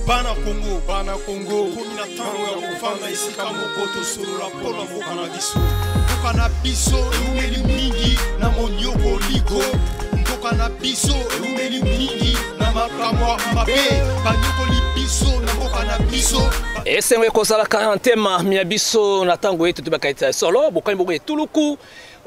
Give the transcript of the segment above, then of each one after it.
Bana Congo, komina tango ya kufanga isika mokoto solola pona mboka na biso. Mboka na biso eumeli mingi na monyoko liko. Mboka na biso eumeli mingi na makamwa mabe. Banyoko li biso na mboka na biso. Esengwe kozala karantema mia biso na tango yetu tubakaita solo bokani boko etuluku.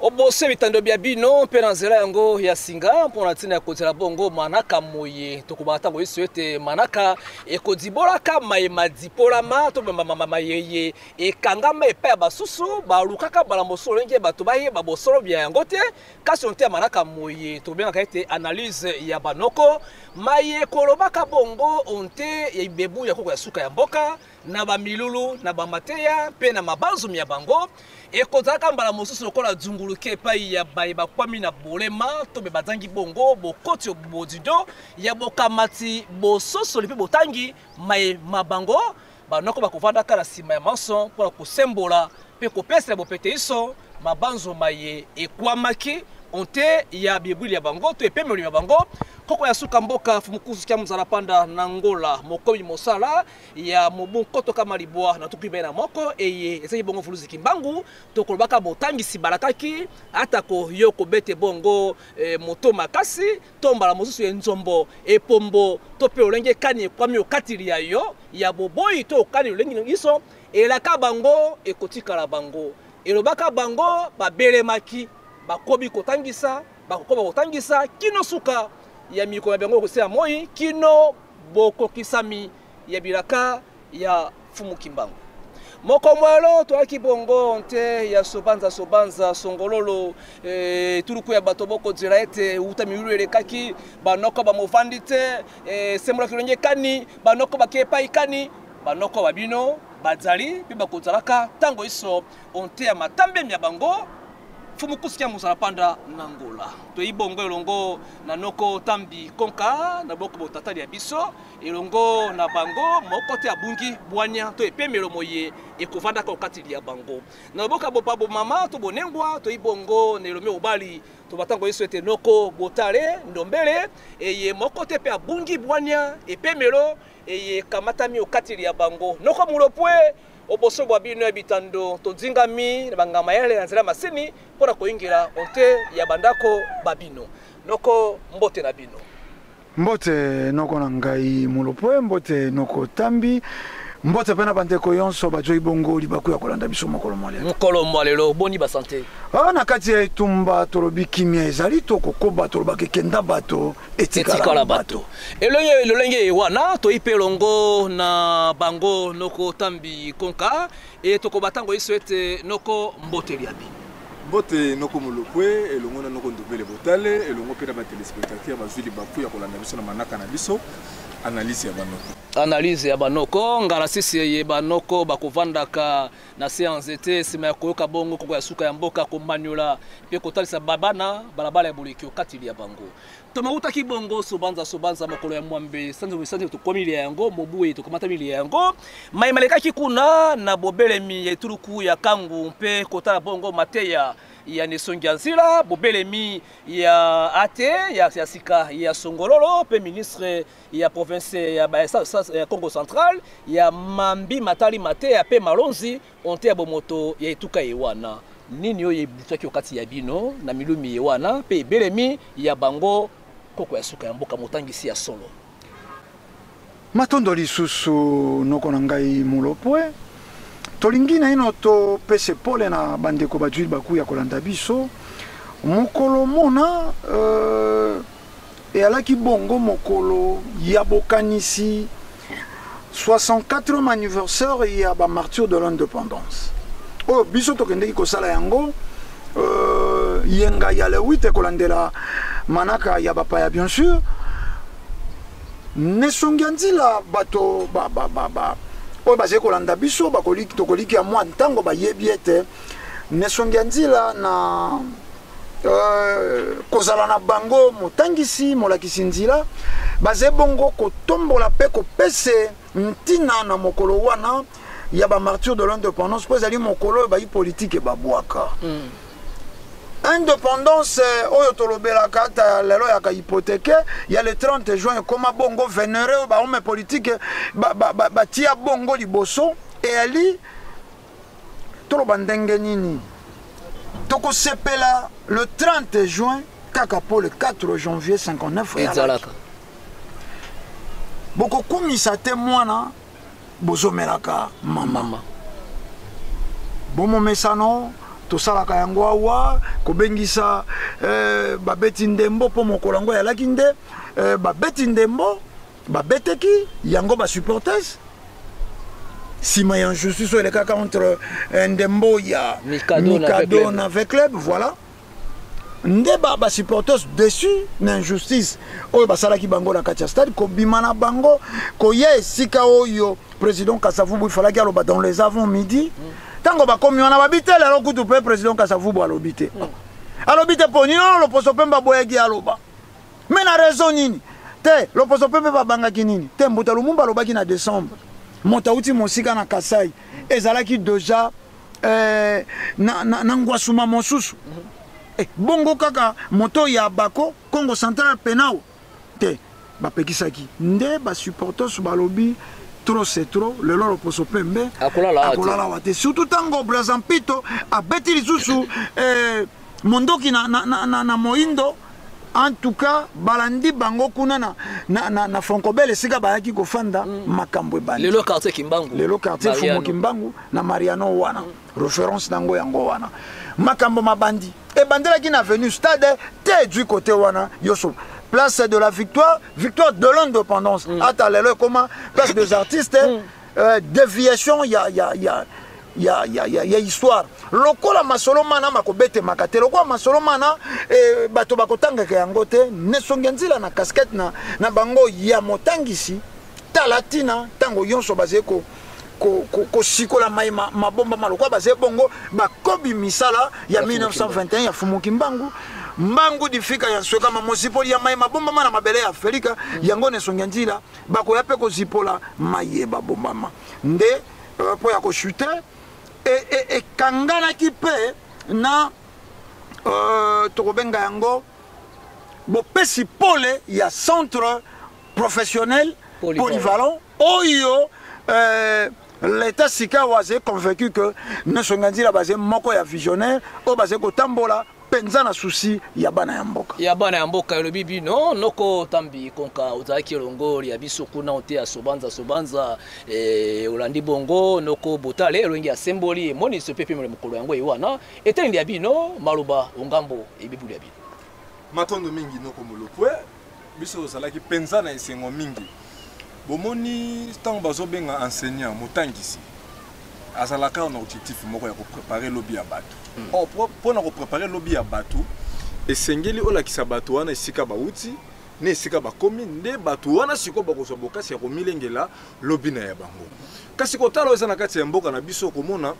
Obose bitando bia bino pe na nzela yango ya singa mpona tina ya kotela bongo manaka moye tokobaka tango yesu ete manaka ekodibolaka mayema dipolama to mama yeye ekangama epai ya basusu balukaka bala mosolo ndenge bato bayeba bosolo bia yango te kasi onte ya manaka moye tokobengaka ete analyse ya banoko maye kolobaka bongo onte ya ibebu ya koko ya suka ya mboka na bamilulu na bamateya pe na mabanzumi ya bango ekozalaka mbala mosusu lokola dzunguluke epai ya bayeba kwami na bolema to be bazangi bongo bokoti bodido ya bokamati bososoli mpe botangi mabango banoko bakovandaka na nsima ya maso mpona kosembola mpe kopesela bopete iso mabanzo maye ekwamaki onte ya bibuli ya bango to epemeli ya bango koko ya suka mboka fumukusu kya muzala panda na Ngola mokomi mosala ya mobu koto kama libwa na tukibe na moko eye ezaki bongo fuluzi kimbangu tokolobaka botangisi balakaki atako yoko bete bongo moto makasi tombala mosusu ya nzombo epombo to pe olenge kani kwami okatili ya yo ya boboyi to kani olengi iso elaka bango ekotikala bango elobaka bango babelemaki bakobi kotangisa bakoba kotangisa kino suka ya mikolo ya bango kosia moi kino bokokisami ya bilaka ya fumu kimbangu moko mwalo toaki bongo nte ya sobanza songololo tuluku ya bato boko dira ete uta miulu elekaki banoko bamofandi te sembola kilonge kani banoko bakepa ikani banoko babino bazali pe bakozalaka tango iso onte ya matambe ya bango fumukusu kya muzala panda na Ngola to ibongo elongo na noko tambi konka na boko botatali ya biso elongo na bango mokote abungi bwanya to epemelo moye ekovanda ka okatili ya bango na boka bopabo mama to bonengwa to ibongo na elome obali to batango yesu ete noko botale ndombele eye mokote pe abungi bwanya epemelo eye kamatami okatili ya bango noko mulopwe oboso bwa bino bitando to dzingami bangama yale nzela masini pona koingira onte ya bandako babino noko mbote na bino mbote noko na ngai mulopwe mbote noko tambi mbote pena bandeko yonso bajoi bongo libaku ya kolanda biso mokolo mwalelo boni ba santé na kati ya itumba tolobi kimia ezali to kokoba tolobake kenda bato etikala bato elolenge wana to ipelongo na bango noko tambi konka e to kobatango iso ete noko mbote liabi mbote noko mulopwe elongo na noko ndobele botale elongo pena ba téléspectateurs bazuli baku ya kolanda biso na manaka na biso analyse ya banoko ngala sisi ye banoko bakovandaka na séance ete sima ya koyoka bongo koko ya suka ya mboka komanyola pe kotalisa babana balabala ya boleki okatili ya bango tomautaki bongo sobanza mokolo ya mwambe sanze tokomili yango mobuwe tokomatamili yango maimalekaki kuna na bobelemi ya tuluku ya kangu mpe kotala bongo mateya ya nesongi nzila bobelemi ya ate ya sika ya songololo pe ministre ya province ya Congo Central ya mambi matali mate ya pe malonzi onte ya bomoto ya etuka ewana nini oye bitaki okati ya bino na milumi ewana pe belemi ya bango koko ya suka ya mboka motangisi ya solo matondo lisusu noko na ngai mulopwe tolingi na ino to pese pole na bandeko bajui baku ya kolanda biso mokolo mona eyalaki bongo mokolo ya bokanisi 64e anniversaire ya ba martyr de l'indépendance oyo biso tokendeki kosala yango yenga ya le 8 ekolandela manaka ya bapaya bien sûr nesongi ya nzila bato oyo bazali kolanda biso tokoliki ya mwa ntango bayebi ete nesongi ya nzila na kozala na bango motangisi molakisi nzila bazali bongo kotombola mpe kopese ntina na mokolo wana ya ba martyr de l'indépendance mpo ezali mokolo oyo bayi politike babwaka indépendance oyo tolobelaka ta lelo yaka hypothéqué, il y a le 30 juin comme bongo vénéré ba homme politique ba tia bongo liboso et ali toloba ndenge nini toko sepela le 30 juin kaka pour le 4 janvier 59 ezalaka boko kumisa te mwana bozomelaka mama bomo mesano tosalaka yango awa kobengisa babeti ndembo po mokolo yango yalaki nde babeti ndembo babeteki yango basupporters sima ya injustice oyo elekaka entre ndembo ya Mikado na avec club voilà nde basupporters dessus na injustice oyo basalaki bango na kati ya stade kobima na bango koya esika oyo président Kasavubu ifalaki aloba dans les avant midi tango bakomi wana babite lelo kutu pe président Kasavubu alobite alobite po nino loposo pemba boyaki aloba mais na raison nini te loposo pembe babangaki nini te Mbuta Lumumba alobaki na décembre moto auti mosika na Kasai ezalaki déjà na ngwasuma mosusu bongo kaka moto ya bako Congo Central penao te bapekisaki nde basupporters balobi trop c'est trop le loro poso pembe akolala wate surtout tango Brazampito abeti lisusu mondoki na moindo en tout cas balandi bango kuna na Francobel sika bayaki kofanda makambo ebandi lelo quartier Kimbangu lelo quartier Fumo Kimbangu na Mariano wana référence nango yango wana makambo mabandi ebandelaki na avenue Stade te du côté wana yoso place de la victoire de l'indépendance ata lelo comment place des artistes déviation ya histoire lokola masolomana makobete makate lokola masolomana bato bakotangaka yango te nesonge nzila na casquette na bango ya motangisi talatina tango yonso bazeko ko sikola mai mabomba maloko baze bongo bakobi misala ya 1921 ya Fumo Kimbangu mbangu difika ya soka mamosipoli ya mai mabomba mana mabele ya Afrika yango nesonge nzila bako yape ko zipola maye babombama nde po ya ko chuter et kangana ki pe na tokobenga yango bopesi pole ya centre professionnel polyvalent oyo l'état sika waze convaincu que nesonga nzila baze moko ya visionnaire o baze kotambola penza na souci ya bana ya mboka elobi bino noko tambi konka ozalaki elongoli ya biso kuna ote ya sobanza olandi bongo noko botale elongi ya semboli emoni sopepe mole mokolo yango ewana etendi ya bino maloba ongambo ebibuli ya bino matondo mingi noko molopwe biso ozalaki penza na esengo mingi bomoni ntango bazobenga enseignant motangisi azalaka na objectif moko ya kopréparer lobi ya bato mpona kopréparer lobi ya bato esengeli olakisa bato wana esika bauti na esika bakomi nde bato wana sikoyo bakozwa bokasi ya komilengela lobi na ya bango kasi kotala eza na kati ya mboka na biso komona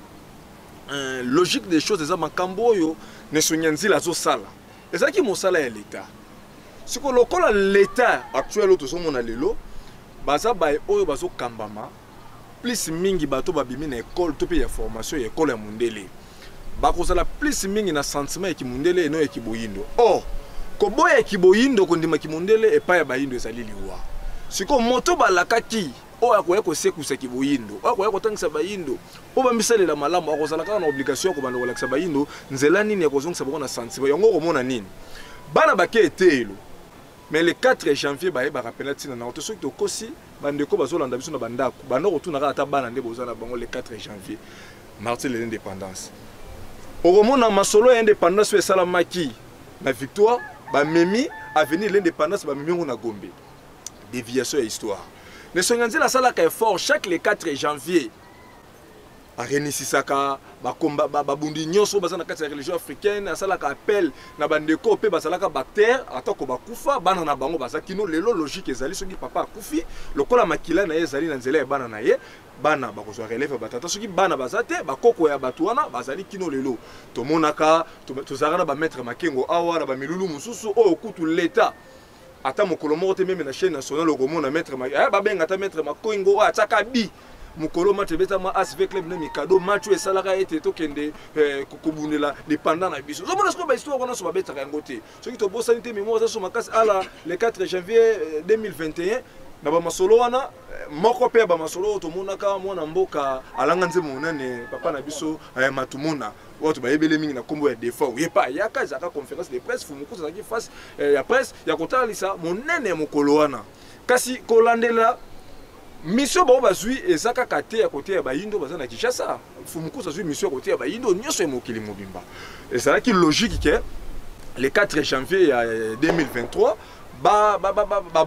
logique des choses eza makambo oyo nesongia nzila azosala ezalaki mosala ya leta sikoyo lokola leta actuel oyo tozomona lelo baza baye oyo bazokambama plus mingi bato babimi na école to pe ya formation ya école ya mundele bakozala plus mingi na sentiment ya kimundele eno ya kiboyindo koboya kiboyindo kondima kimundele epa ya bayindo ezali liwa siko moto balakaki oyo akoya kosekusa kiboyindo oyo akoya kotangisa bayindo o bamisalela malamu akozala kaka na obligation ya kobanda kolakisa bayindo nzela nini akozongisa bango na sentiment yango komona nini bana bake etelo mais le 4 janvier baye barapela tina na otosoki tokosi bandeko bazolanda biso na bandako bandako tuna kaka ata bana nde bozana bango le 4 janvier martyr de l'indépendance okomona masolo ya indépendance esalamaki na victoire bamemi avenir l'indépendance bamemi ngo na Gombe déviation ya histoire nesonga nzela asalaka effort chaque le 4 janvier arenisisaka babundi nyonso baza na kati ya religion africaine asalaka appel na bandeko pe basalaka bactère atako bakufa bana na bango baza kino lelo logique ezali soki papa akufi lokola makila na ye ezali na nzela ya bana na ye bana bakozwa relève batata soki bana baza te bakoko ya bato wana bazali kino lelo tomonaka tozalaka na bamaître makengo awa na bamilulu mosusu oyo kutu leta ata mokolo moko te meme na chaîne nationale okomona maître babenga ata maître makengo oyo atiaka bi mokolo match betama ASV club na mikado match esalaka ete tokende kokubundela dépendant na biso zo mona sko ba histoire kona so babetaka yango te soki to bosani te mémoire za so makasi ala le 4 janvier 2021 na ba masolo wana moko pe ba masolo to monaka mwana mboka alanga nzemo monane papa na biso matumona watu bayebele mingi na kombo ya defa yepa yaka zaka conférence de presse fumukuza zaki face ya presse ya kotalisa monene mokolo wana kasi kolandela mission ba bazui ezaka kate ya kote ya bayindo bazana Kinshasa fumukuza zui mission ya kote ya bayindo nyoso ya mokili mobimba et ça qui logique que le 4 janvier 2023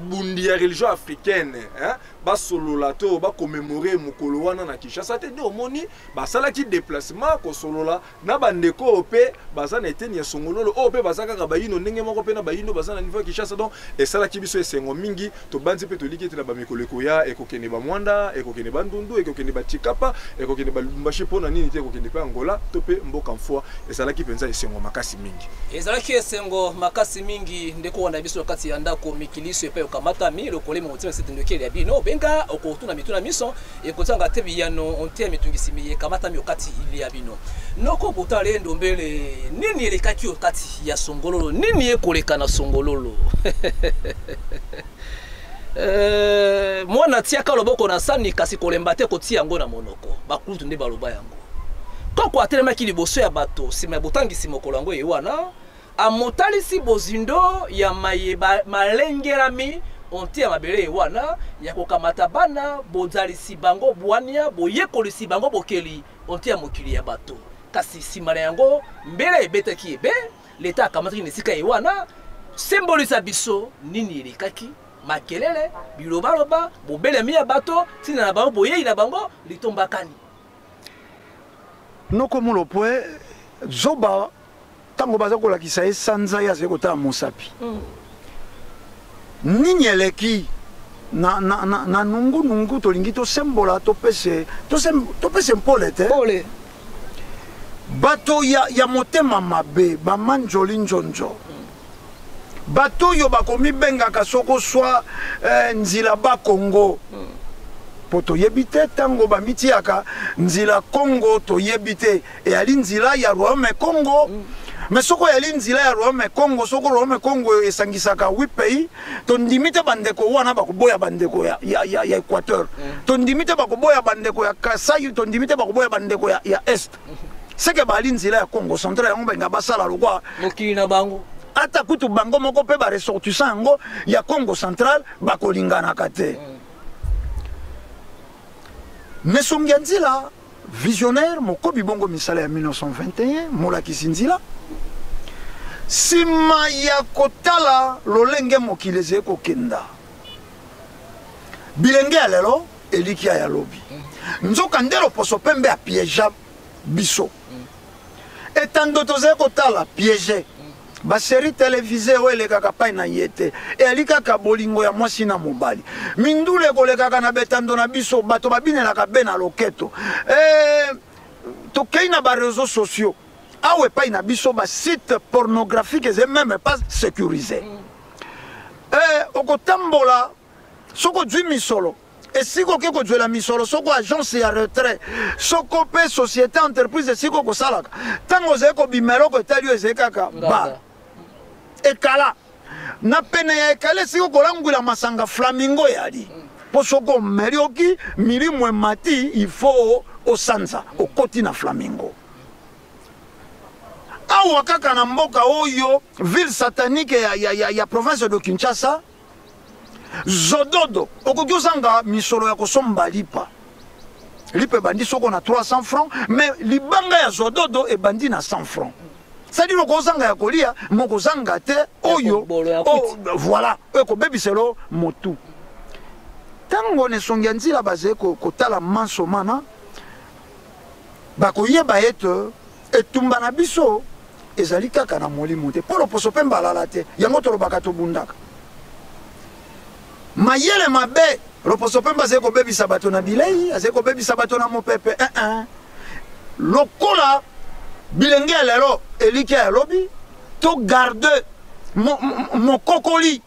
bundi ya religion africaine ba solola to ba commémorer mokolo wana na Kinshasa te nde omoni basala ki déplacement ko solola na bandeko ope bazana eteni ya songololo ope bazaka ka bayino ndenge moko pe na bayino bazana niveau Kinshasa donc et sala ki biso esengo mingi to banzi pe to likete na ba mikoleko ya ekokene ba Mwanda ekokene ba Ndundu ekokene ba Chikapa ekokene ba Lubumbashi pona nini te ekokene pa Angola to pe mboka mfwa et sala ki penza esengo makasi mingi ezala ki esengo makasi mingi ndeko wana biso kati ya ndako mikiliso epa yokamata mi lokole mo tima setendokele ya bino benga okotuna mituna miso ekotanga te biyano onte mitungisimi yekamata mi okati ili ya bino noko butale ndombele nini elekaki okati ya songololo nini ekoleka na songololo mwana tiaka loboko na sani kasi kolemba te kotia yango na monoko bakulutu nde baloba yango koko atelemaki liboso ya bato sima ya botangisi mokolo yango ewana amotalisi bozindo ya mayeba malengerami onti ya mabele wana ya kokamata bana bozalisi bango bwania boyekolisi bango bokeli onti ya mokili ya bato kasi simana yango mbele ebetaki ebe leta akamataki nesika ewana symbolisa biso nini elikaki makelele bilobaloba bobelemi ya bato tina na bango boyei na bango litombakani noko mulopwe zoba tango baza kolakisa ye sanza ya zeko ta mosapi nini eleki na nungu tolingi tosembola topese mpole te pole bato ya motema mabe bamanjoli njonjo bato yo bakomibengaka soko swa nzila bakongo po toyebi te ntango bamitiaka nzila kongo toyebi te eyali nzila ya royaume kongo mais soko yali nzila ya royaume kongo soko royaume kongo esangisaka 8 pays tondimi te bandeko wana bakoboya bandeko ya Équateur tondimi te bakoboya bandeko ya Kasai tondimi te bakoboya bandeko ya est seke bali nzila ya Congo central yango benga basala lokwa mokili na bango ata kutu bango moko pe ba ressortissant yango ya Congo central bakolinganaka te Mesongi nzila visionnaire mokobi bongo misala ya 1921 molakisi nzila sima ya kotala lolenge mokili eze kokenda bilenge ya lelo elikia ya lobi nzoka ndelo poso pembe apiéja biso etando toze kotala piégé basérie télévisée oyo elekaka pai na ye te elikaka bolingo ya mwasi na mobali mindule ekolekaka na betando na biso bato babinelaka be na loketo tokei na bareseaux sociaux awa epai na biso basite pornographique eze même pas sécurisé okotambola soko zwi misolo esiko oke kozwela misolo soko agence ya retrait soko mpe société entreprise esiko kosalaka ntango ozali kobima eloko etali oyo ezali kaka ba ekala na pene ya ekala esiko kolangwila masanga flamingo yali mpo soko omeli oki milimo emati ifo osanza okoti na flamingo awa kaka na mboka oyo ville satanique ya province de Kinshasa zododo okoki ozanga misolo ya kosomba lipa ebandi soko na 300 francs mais libanga ya zododo ebandi na 100 francs c'est-à-dire okozanga ya kolia mokozanga te oyo voilà ekobebiselo motu ntango nesongi ya nzila bazali kotala manso mana bakoyeba ete etumba na biso ezali kaka na molimo te mpo loposo mpe mbalala te yango tolobaka tobundaka mayele mabe loposo mpe azali kobebisa bato na bilei azali kobebisa bato na mopepe lokola bilenge ya lelo eliki ya lobi to garde mokokoli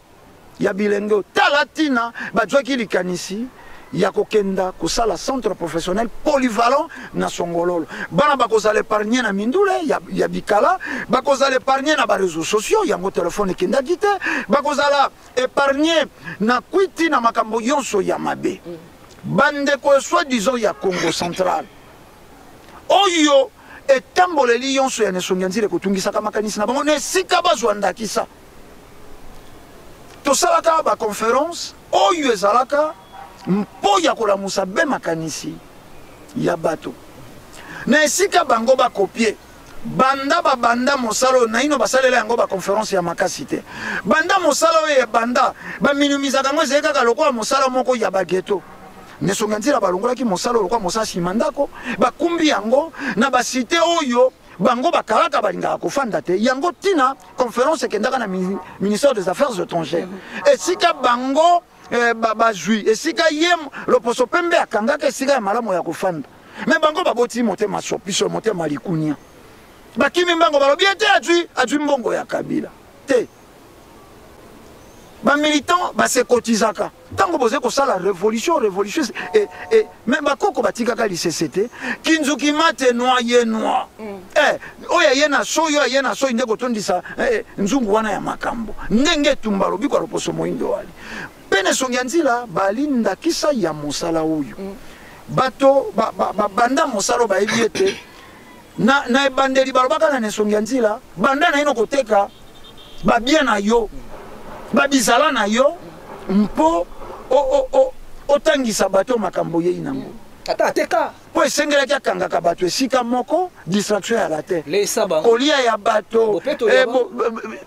ya bilenge tala tina bazwaki likanisi ya kokenda kosala centre professionnel polyvalent na Songololo. Bana bakozala épargner na mindule ya bikala, bakozala épargner na ba réseaux sociaux, yango téléphone kenda kite, bakozala épargner na kwiti na makambo yonso ya mabe. Bande ko soit disons ya Congo central. Oyo etamboleli yonso ya Nesonganzile kotungisaka makanisi na bango ne sika bazwanda kisa. Tosalaka ba conférence oyo ezalaka mpo ya kolamusa be makanisi ya bato na esika bango bakopie banda mosalo na ino basalela yango ba conférence ya makasi te banda mosalo oyo banda baminimizaka yango ezali kaka lokola mosala moko ya bageto Nesonganzila balongolaki mosalo lokola mosala nsima ndako bakumbi yango na basite oyo bango bakalaka balingaka kofanda te yango tina conférence ekendaka na ministère des affaires étrangères esika bango bazwi esika ye loposo pembe akangaka esika ya malamu ya kofanda me bango baboti motema sopiso motema likunia bakimi mbango balobi ete adwi mbongo ya Kabila te bamilitant basekotizaka ntango boze kosala révolution me bakoko batikaka lisese kinzuki mate noir ye noir oyo aye na so oyo aye na so nde kotondisa nzungu wana ya makambo ndenge etumba lobi kwa loposo moindo wali pe Nesonganzila balinda kisa ya mosala oyo bato banda mosala bayebi ete na ebandeli balobaka na Nesonganzila banda na ino koteka babie na yo babizala na yo mpo otangisa bato makambo yei nango ateka po esengelaki akangaka bato esika moko distraction ya la terre lesa bango kolia ya bato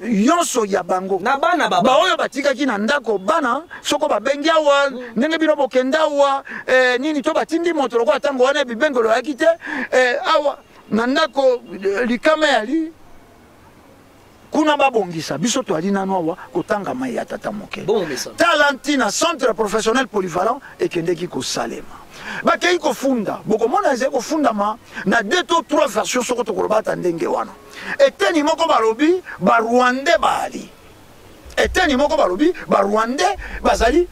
yonso ya bango na bana baba baoyo batikaki na ndako bana soko babengi awa ndenge bino bokenda awa nini to batindi moto lokola ntango wana bibengelo yaki te awa na ndako likama yali kuna babongisa biso toali nano awa kotangama ya tata moke talantina centre professionnel polyvalent ekendeki kosalema bakei kofunda bokomona ezali kofundama na 2 to 3 versions soko tokolobata ndenge wana eteni moko balobi barwandais bali eteni moko balobi barwandais bazali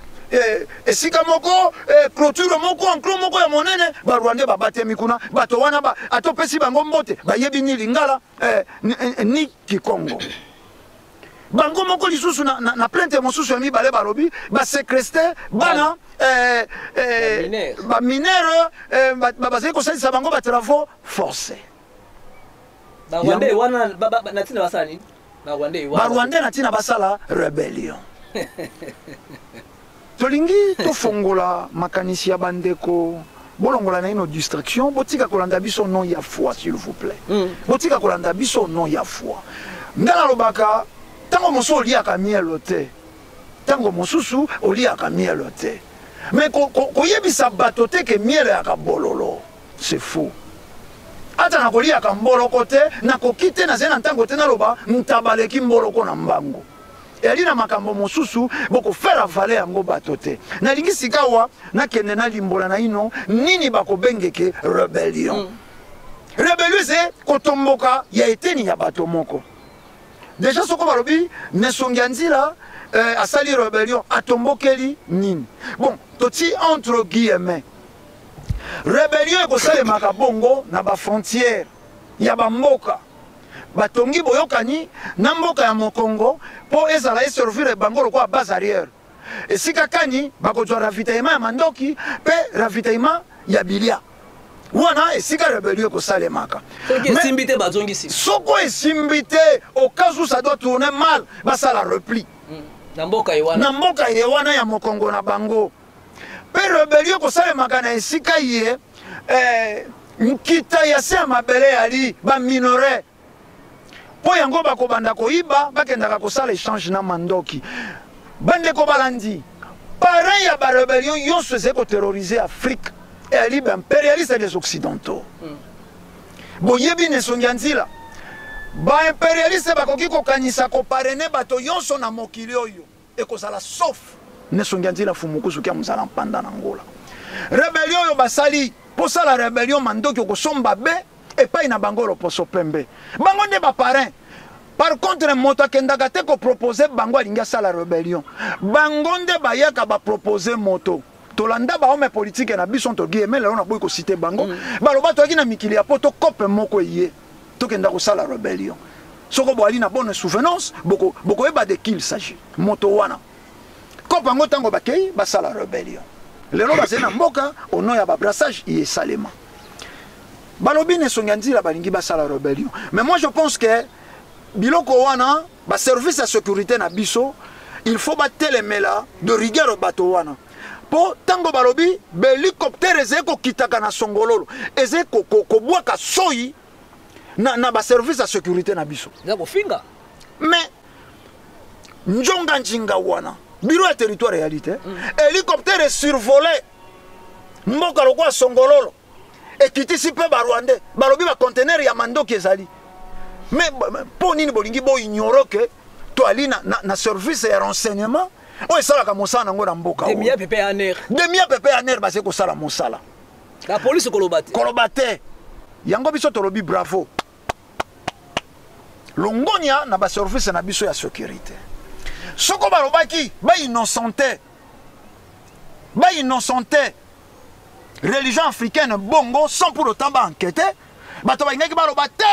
esika moko clôture moko enclos moko ya monene barwandais babatemi kuna bato wana atopesi bango mbote bayebi ni lingala ni kikongo bango moko lisusu na plainte mosusu ya mibale balobi basekreste bana baminere bazali kosalisa bango batravaux forcés barwandais na ntina basala rébellion tolingi tofongola makanisi ya bandeko bolongola na ino distraction botika kolanda biso non ya foi s'il vous plaît botika kolanda biso non ya foi ndana lobaka tango mosusu oliaka mielo te tango mosusu oliaka mielo te mais koyebisa bato te ke mielo yaka bololo c'est faux ata na koliaka mboloko te nakoki te nazali na ntango te naloba ntabaleki mboloko na mbango eli na makambo mosusu bokofera vale yango bato te nalingi sikawa nakende nalimbola na ino nini bakobengeke rébellion rébellion ze kotomboka ya eteni ya bato moko déjà soko balobi Nesonganzila asali rébellion atombokeli nini bon toti entre guillemets rébellion ekosalemaka bongo na bafrontière ya bamboka batongi boyokani na mboka ya mokongo po ezala eservire bango lokola base arrière esika kani bakozwa ravitaillement ya mandoki pe ravitaillement ya bilia wana esika rébellion ekosalemaka soko esimbi te au cas où ça doit tourner mal basala repli na mboka ye wana ya mokongo na bango pe rébellion ekosalemaka na esika ye nkita ya se ya mabele yali baminore po yango bakobanda koyiba bakendaka kosala échange na mandoki bandeko balandi parrain ya barébellion yonso ezali koterroriser Afrique eli baimpérialiste des occidentaux boyebi Nesonganzila baimpérialiste bakoki kokanisa koparene bato yonso na mokili oyo ekozala sauf Nesonganzila fumukusu kia mozala mpanda na ngola rébellion oyo basali posala rébellion mandoki okosomba be epai na bango loposo pembe bango nde baparrain par contre moto akendaka te kopropose bango alingi asala rébellion bango nde bayaka bapropose moto tolanda ba homme politique na biso to guillemets là on a beaucoup cité bango baloba to akina mikili ya poto kope moko yé to kenda ko sala rébellion soko bo ali na bonne souvenance boko eba de qui il s'agit moto wana kope ngo tango bakei ba sala rébellion lelo ba zena mboka ono ya ba brassage y salema balobi ne songanzira balingi ba sala rébellion mais moi je pense que biloko wana ba service de sécurité na biso il faut battre les mela de rigueur bato wana po tango balobi hélicoptère ezeko kitaka na songololo ezeko ko bwaka soyi na ba service de sécurité na biso ndako finga mais njonga njinga wana bureau ya territoire réalité hélicoptère survolé mboka lokwa songololo ekitisi pe ba Rwandais balobi ba conteneur ya mandoki ezali mais pour nini bolingi bo ignore que to ali na service ya renseignement o esala ka mosala ngo na mboka demia pepe aner base ko sala mosala la police kolobate yango biso tolobi bravo longonia na ba service na biso ya sécurité soko balobaki ba innocenté religion africaine bongo sans pour autant ba enquêter bato ba ngaki balobate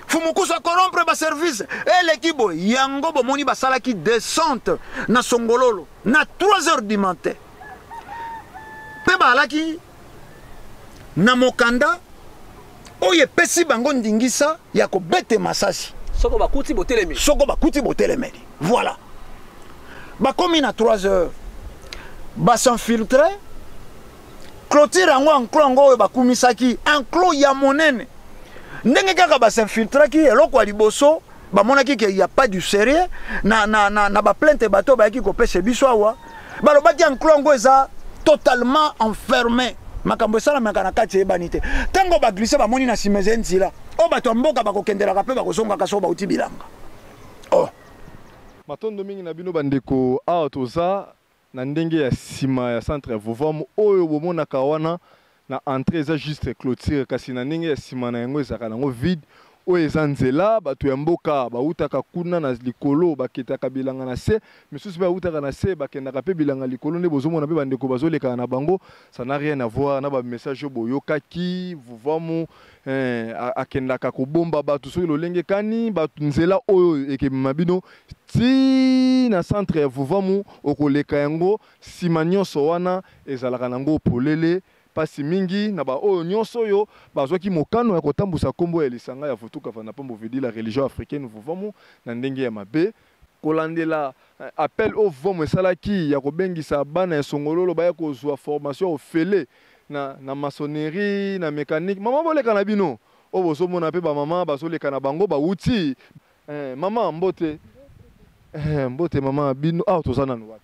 fumukusa corrompre ba service l'équipe yango bomoni basala ki descente na songololo na 3h du matin pe balaki na mokanda oye pesi bango ndingisa ya ko bete masasi soko bakuti botelemi voilà ba komi na 3h ba s'infiltrer clôture ngo enclos ba kumisaki enclos ya monene ndenge kaka ba s'infiltraki eloko ya liboso bamonaki ke y a pas du sérieux na ba plainte bato ba yaki ko pese biso awa balobaki enclos ngo eza totalement enfermé makambo esala makana kati ebanite tango ba glisser ba moni na simeze nzila o bato mboka ba kokendela ka pe ba kozonga ka so ba uti bilanga oh matondo mingi na bino bandeko awa toza na ndenge ya sima ya centre ya Vovam oyo bomona kawana na entrée eza juste clôture kasi na ndenge ya sima na yango ezaka nango vide oyo eza nzela bato ya mboka bautaka kuna na likolo baketaka bilanga na se misusu pe bautaka na se bakendaka pe bilanga likolo nde bozomona pe bandeko bazolekaka na bango ça n'a rien à voir na ba message boyokaki Vovam akendaka kobomba bato soki lolenge kani bato nzela oyo ekemema bino ti na centre ya Vovam okoleka yango sima nyonso wana ezalaka nango polele pasi mingi na ba oyo nyonso yo bazwaki mokano ya kotambusa kombo ya lisanga ya Futuka fana pombo vedi la religion africaine Vovam na ndenge ya mabe kolandela appel au Vovam esalaki ya kobengisa bana ya songololo baya kozwa formation ofele na maçonnerie na mécanique mama boleka na bino o bozomona pe ba mama bazoleka na bango ba uti mama mbote mbote mama bino tozana no wapi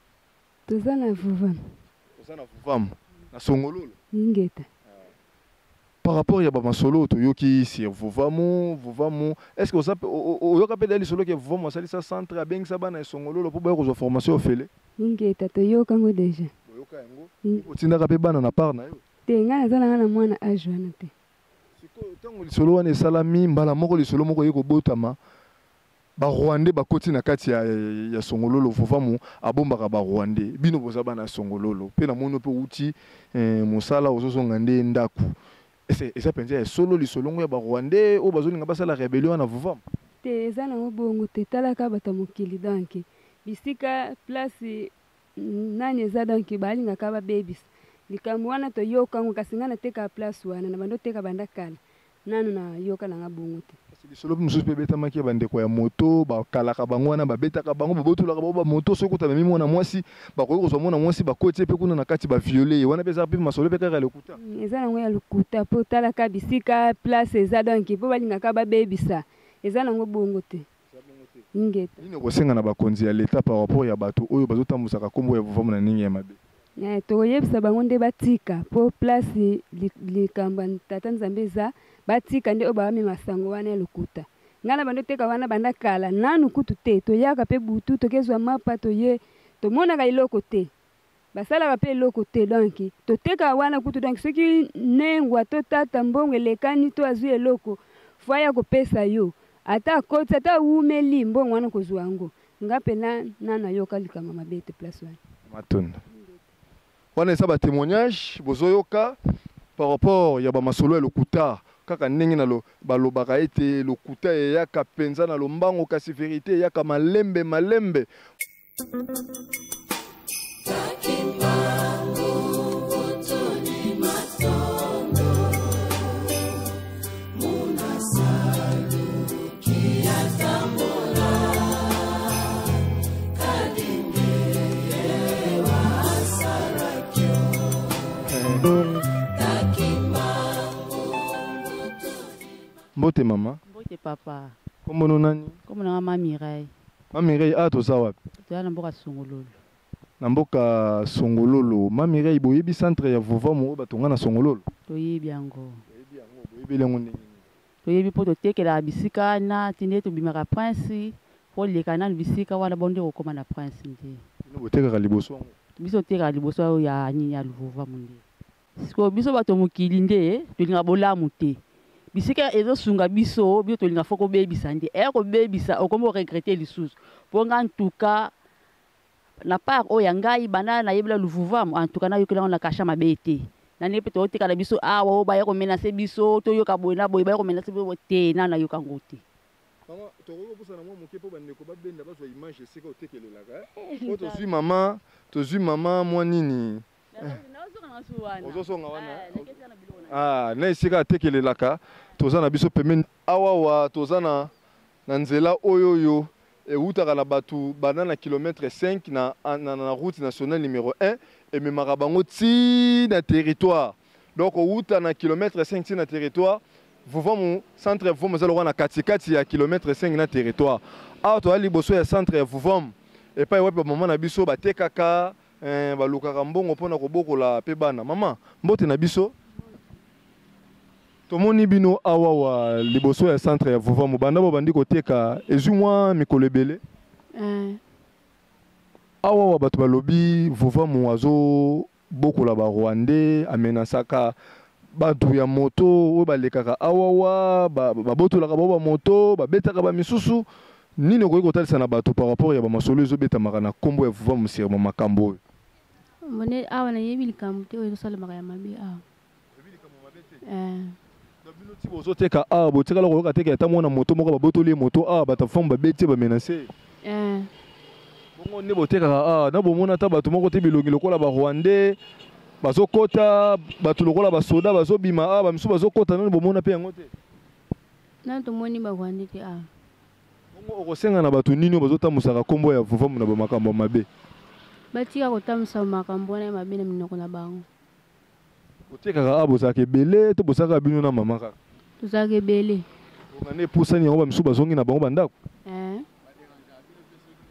tozana Vovam na songololo ngeta par rapport ya ba masolo to yoki sur Vovam est-ce que o yoka pe dali solo ke Vovam sali sa centre abengisa bana songololo po ba ko formation ofele ngeta to yoka ngo déjà yoka yango otindaka pe bana na part na yo te ngana zala na mwana ajwana te siko tango lisolo wana esalami mbala moko lisolo moko yeko botama ba Rwandais bakoti na kati ya songololo Vovam abombaka ba Rwandais bino boza bana songololo pe na mono pe uti mosala ozozonga nde ndaku esa penza ya solo lisolongo ya ba Rwandais o bazolinga basala rébellion na Vovam te eza nango bongo te talaka bato mokili donc bisika place nani eza donc balingaka babebisa likambo wana toyoka ngo kasi ngana teka place wana na bando teka banda kala nanu na yoka nanga bongo te kasi lisolo mususu pe betamaki bandeko ya moto bakalaka bango wana babetaka bango babotolaka ba moto soki otamemi mwana mwasi bakoki kozwa mwana mwasi bakoti pe kuna na kati baviole wana pe eza pe masolo pe kaka lokuta eza nango ya lokuta po talaka bisika place eza donc po balingaka babebisa eza nango bongo te ngeta nini kosenga na bakonzi ya leta par rapport ya bato oyo bazotambusaka kombo ya Vovam na ningi ya mabe tokoyebisa bango nde batika po place likambo tata nzambe eza batika nde oyo bamema sango wana ya lokuta ngana bando teka wana banda kala nanu kutu te toyaka pe butu tokezwa mapa toye tomonaka eloko te basalaka pe eloko te donc toteka wana kutu donc soki nengwa to tata mbongo elekani to azwi eloko fwaya kopesa yo ata koti ata umeli mbongo wana kozwa yango nga mpe nana yoka likambo mabe te place wana matunda wana eza ba témoignage bozoyoka par rapport ya ba masolo ya lokuta kaka ndenge na balobaka ete lokuta eyaka penza na lombango kasi vérité eyaka malembe malembe. Mbote mama. Mbote papa. Kombo nani? Kombo na mama Mireille. Mama Mireille toza wapi? Toza na mboka Songololo. Na mboka Songololo. Mama Mireille boyebi centre ya Vovamu batonga na Songololo. Toyebi yango. Toyebi yango, boyebi lengo ndenge. Toyebi po totekela bisika na tinde tobimaka prince po leka na bisika wana bonde kokoma na prince nde. Bino botekaka liboso yango. Biso tekaka liboso ya nini ya Vovamu nde. Siko biso bato mokili nde tolinga bolamu te. Bisika ezosunga biso bio tolinga foko bebisa nde ko bebisa okombo regretter lisusu ponga en tout cas na part oya ngai bana na yebela Luvuvamu en tout cas na yokela na kasha mabete na ne peto otika na biso awa ba yako menacer biso to yoka boyna boy ba yako menacer biso te na yoka ngote mama toko kosa na mwa moke po bande ko babenda bazo image sika otekelelaka o to zui mama mwa nini ozosonga wana na esika atekelelaka toza na biso pembeni awawa toza na nzela oyoyo eutaka na bato bana na kilometre 5 na route nationale numéro 1 ememaka bango ti na territoire donc outa na kilometre 5 ti na territoire Vovamu centre ya Vovamu eza lokwa na katikati ya kilometre 5 na territoire awa toza liboso ya centre ya Vovamu epai wapi bamama na biso batekaka balukaka mbongo mpona kobokola pe bana mama mbote na biso tomoni bino awawa liboso ya centre ya Vovamu banda bo bandi koteka ezwi mwa mikolo ebele awawa bato balobi Vovamu azobokola barwandais amenasaka bato ya moto oyo balekaka awawa babotolaka bao bamoto babetaka bamisusu nini okoki kotalisa na bato par rapport ya bamasolo ezobetamaka na nkombo ya Vovamu sirma makambo oyo mone awa nayebi likambo te oyo ezosalemaka ya mabe awa bino ti bozoteka awa botikala koyoka teka ata mwana moto moko babotoli ye moto awa bato Vovamu babeti bamenase bongo nde botekaka awa na bomona ata bato moko te bilongi lokola barwandais bazokota bato lokola basoda bazobima awa bamisu bazokota nani bomona mpe yango te nani tomoni barwandais te awa bongo okosenga na bato nini oyo bazotamwisaka nkombo ya Vovamu na bamakambo mabe batika kotamwisa makambo wana ya mabe na minoko na bango otekaka awa bozalaka ebele to bozalaka bino na mama kaka tozalaka ebele bonga nde epusani yango bamisu bazongi na bango bandako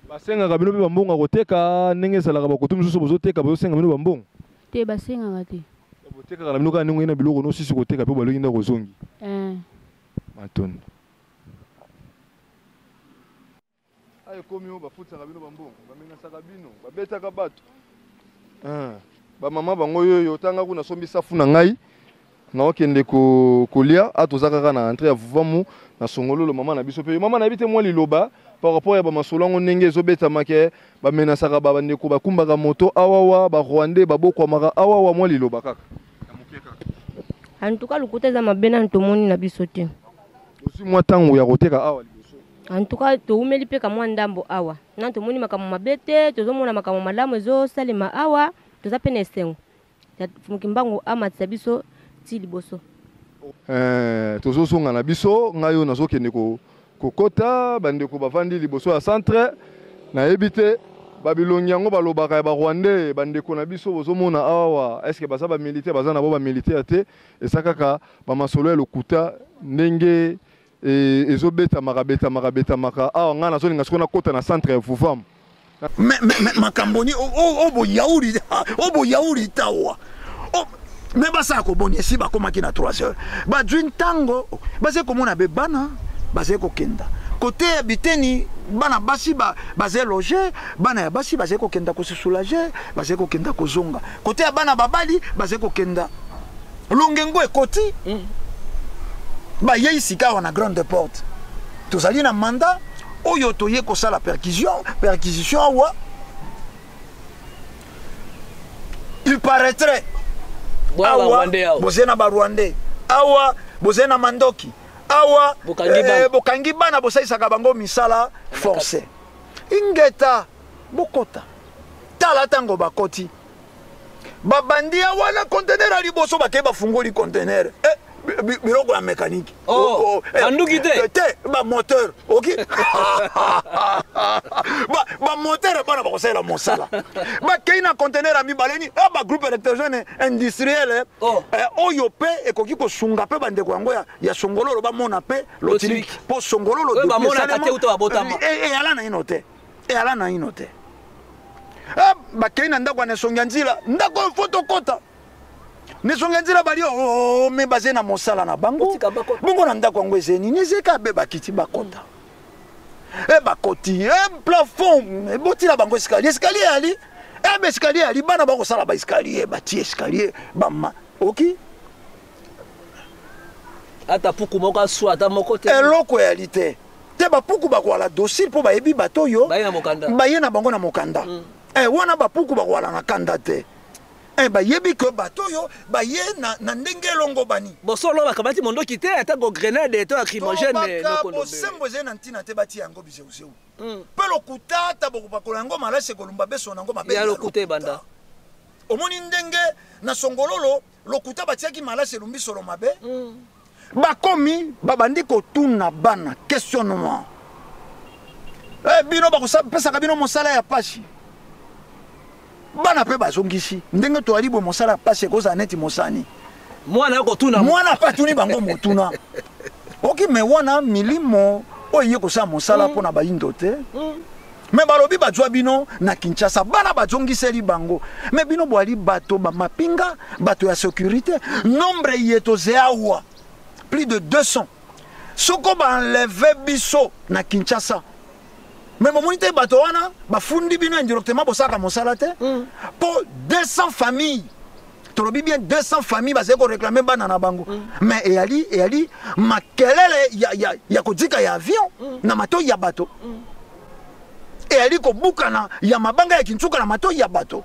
basengaka bino mpe bambongo koteka ndenge ezalaka bakoto misusu bozoteka bazosenga bino bambongo te basengaka te botekaka na bino kaka ndenge na biloko nosisi koteka mpe balongi ndako ozongi matondo ayo komi oyo bafutisaka bino bambongo bamenasaka bino babetaka bato bamama bango oyo tanga kuna sombi safu na ngai naokende kolia atoza kaka na entrée ya Vovamu na Songololo mama na biso pe mama na yebi te mwa liloba par rapport ya bamasolo yango ndenge ezobetamaka bamenasaka babandeko bakumbaka moto awawa barwandais babokwamaka awawa mwa liloba kaka en tout cas lokuta eza mabe nani tomoni na biso te osi mwa ntango ya koteka awa liboso en tout cas toumeli mpe kamwa ndambo awa nani tomoni makambo mabe te tozomona makambo malamu ezosalema awa toza mpe na esengo mokimbango amatisa biso ti liboso tozosonga na biso ngai oyo nazokende kokota bandeko bavandi liboso ya centre nayebi te babilongi yango balobaka ya barwandais bandeko na biso bozomona awa eske baza bamilitaire baza na bo bamilitaire te eza kaka bamasolo ya lokuta ndenge ezobetamaka awa ngai nazolinga siko nakota na centre ya Vovamu makambo ni oboyauri tawa me basala koboni esi bakomaki na 3 heures bazwi ntango baze komona be bana baze kokenda kote ya biteni bana basi baze loge bana ya basi baze kokenda kosoulager baze kokenda kozonga kote ya bana babali baze kokenda longengo ekoti bayei sika wana grande porte tozali na mandat oyo toye kosala perquisition awa il paraîtrait Bwana awa Rwandais awa. bozena ba Rwandais awa bozena mandoki awa bokangi bana bosaisaka bango misala forcé ingeta bokota tala tango bakoti babandi wana conteneur ali boso bakeba bafungoli conteneur biloko ya mécanique banduki te ba moteur ok ba moteur bana bakosalela mosala bakei na conteneur ami baleni ba groupe électrogène industriel oyo pe ekoki kosunga pe bandeko yango ya songololo bamona pe lotiliki po songololo eyala na ino te eyala na ino te bakei na ndako ya nesongi ya nzila ndako oyo fo tokota nesongi nzira bali me basé na mosala na bango bongo na ndako yango ezeni nizeka be bakiti bakota bakoti plafond botila bango escalier ali escalier ali bana bakosala ba escalier bati escalier bama oki ata puku moko aswa ata moko te eloko ya lite te bapuku bakwala docile po bayebi bato yo baye na bango na mokanda wana bapuku bakwala na kanda te bayebi que bato yo baye na ndenge longo bani bosolo bakabati mondoki te ata go grenade to acrymogène noko bosembo ze na ntina te bati yango bizeuze pe lokuta ta bokupakola yango malase kolumba beso nango mabe ya lokuta banda omoni ndenge na songololo lokuta batiaki malase lumbi solo mabe bakomi babandi kotuna bana questionnement bino bakosapesaka bino mosala ya pashi bana pe bazongisi ndenge to ali bo mosala passe koza neti mosani mwana kotuna mwana patuni bango motuna oki me wana milimo oye ko sa mosala pona bayindo te me balobi bajwa bino na Kinshasa bana bazongiseli bango me bino boali bato ba mapinga bato ya sécurité nombre yeto zeawa plus de 200 soko ba enlever biso na Kinshasa. Mais mon monité batoana, bafundi bino indirectement bosaka mosala te. Pour 200 familles. Tolobi bien 200 familles basé ko réclamer bana na bango. Mais et ali makelele ya kodika ya avion na mato ya bato. Et ali ko bukana ya mabanga ya kinchuka na mato ya bato.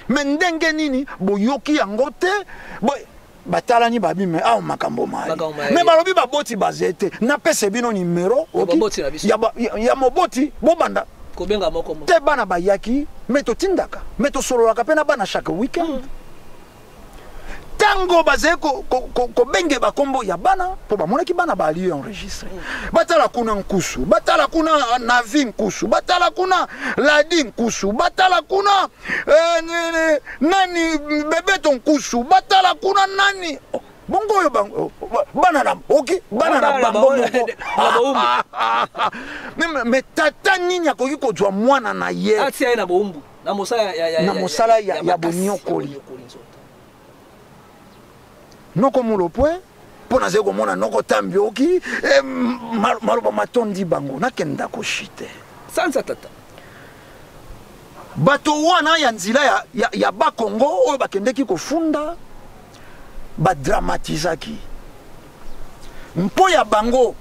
Mais ndenge nini boyoki yango te. Batalani babi me a makambo mali me balobi baboti bazete na pese bino numéro ya moboti bobanda ko benga moko te bana bayaki me to tindaka me to sololaka pe na bana chaque weekend tango bazé ko benge bakombo ya bana po bamonaki bana bali enregistré batala kuna nkusu batala kuna navi nkusu batala kuna ladi nkusu batala kuna nani bebeto nkusu batala kuna nani bongo yo bango bana na oki bana na bango me tata nini akoki kozwa mwana na ye atia na bombu na mosala ya bonyokoli noko mulopwe pona zeko mona noko tambioki maloba matondi bango nakenda ko shite sansa tata bato wana ya nzila ya bakongo oyo bakendeki kofunda badramatizaki mpo ya bango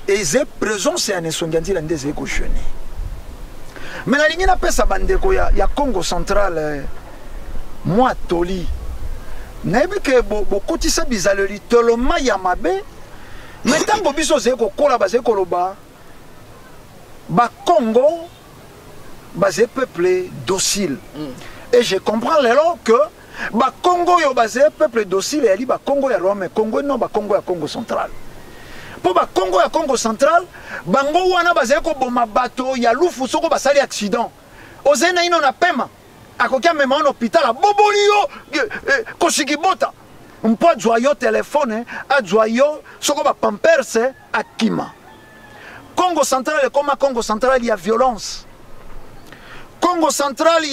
eze présence ya nesongi ya nzila nde ezali kojeune me nalingi napesa bandeko ya Congo central mwa toli nayebi ke bokotisa bizaleli toloma ya mabe me ntango biso ozali kokola bazali koloba bakongo bazali peuple docile et je comprends lelo que bakongo oyo bazali peuple docile eyali bakongo ya Rwanda Congo no bakongo ya Congo central po bakongo ya Congo central bango wana bazali koboma bato ya lufu soko basali accident ozali na ino na pema akoki amema na hôpital aboboli yo kosiki bota mpo azwa yo telefone azwa yo soko bapamperse akima Congo central ekoma Congo central ya violence Congo central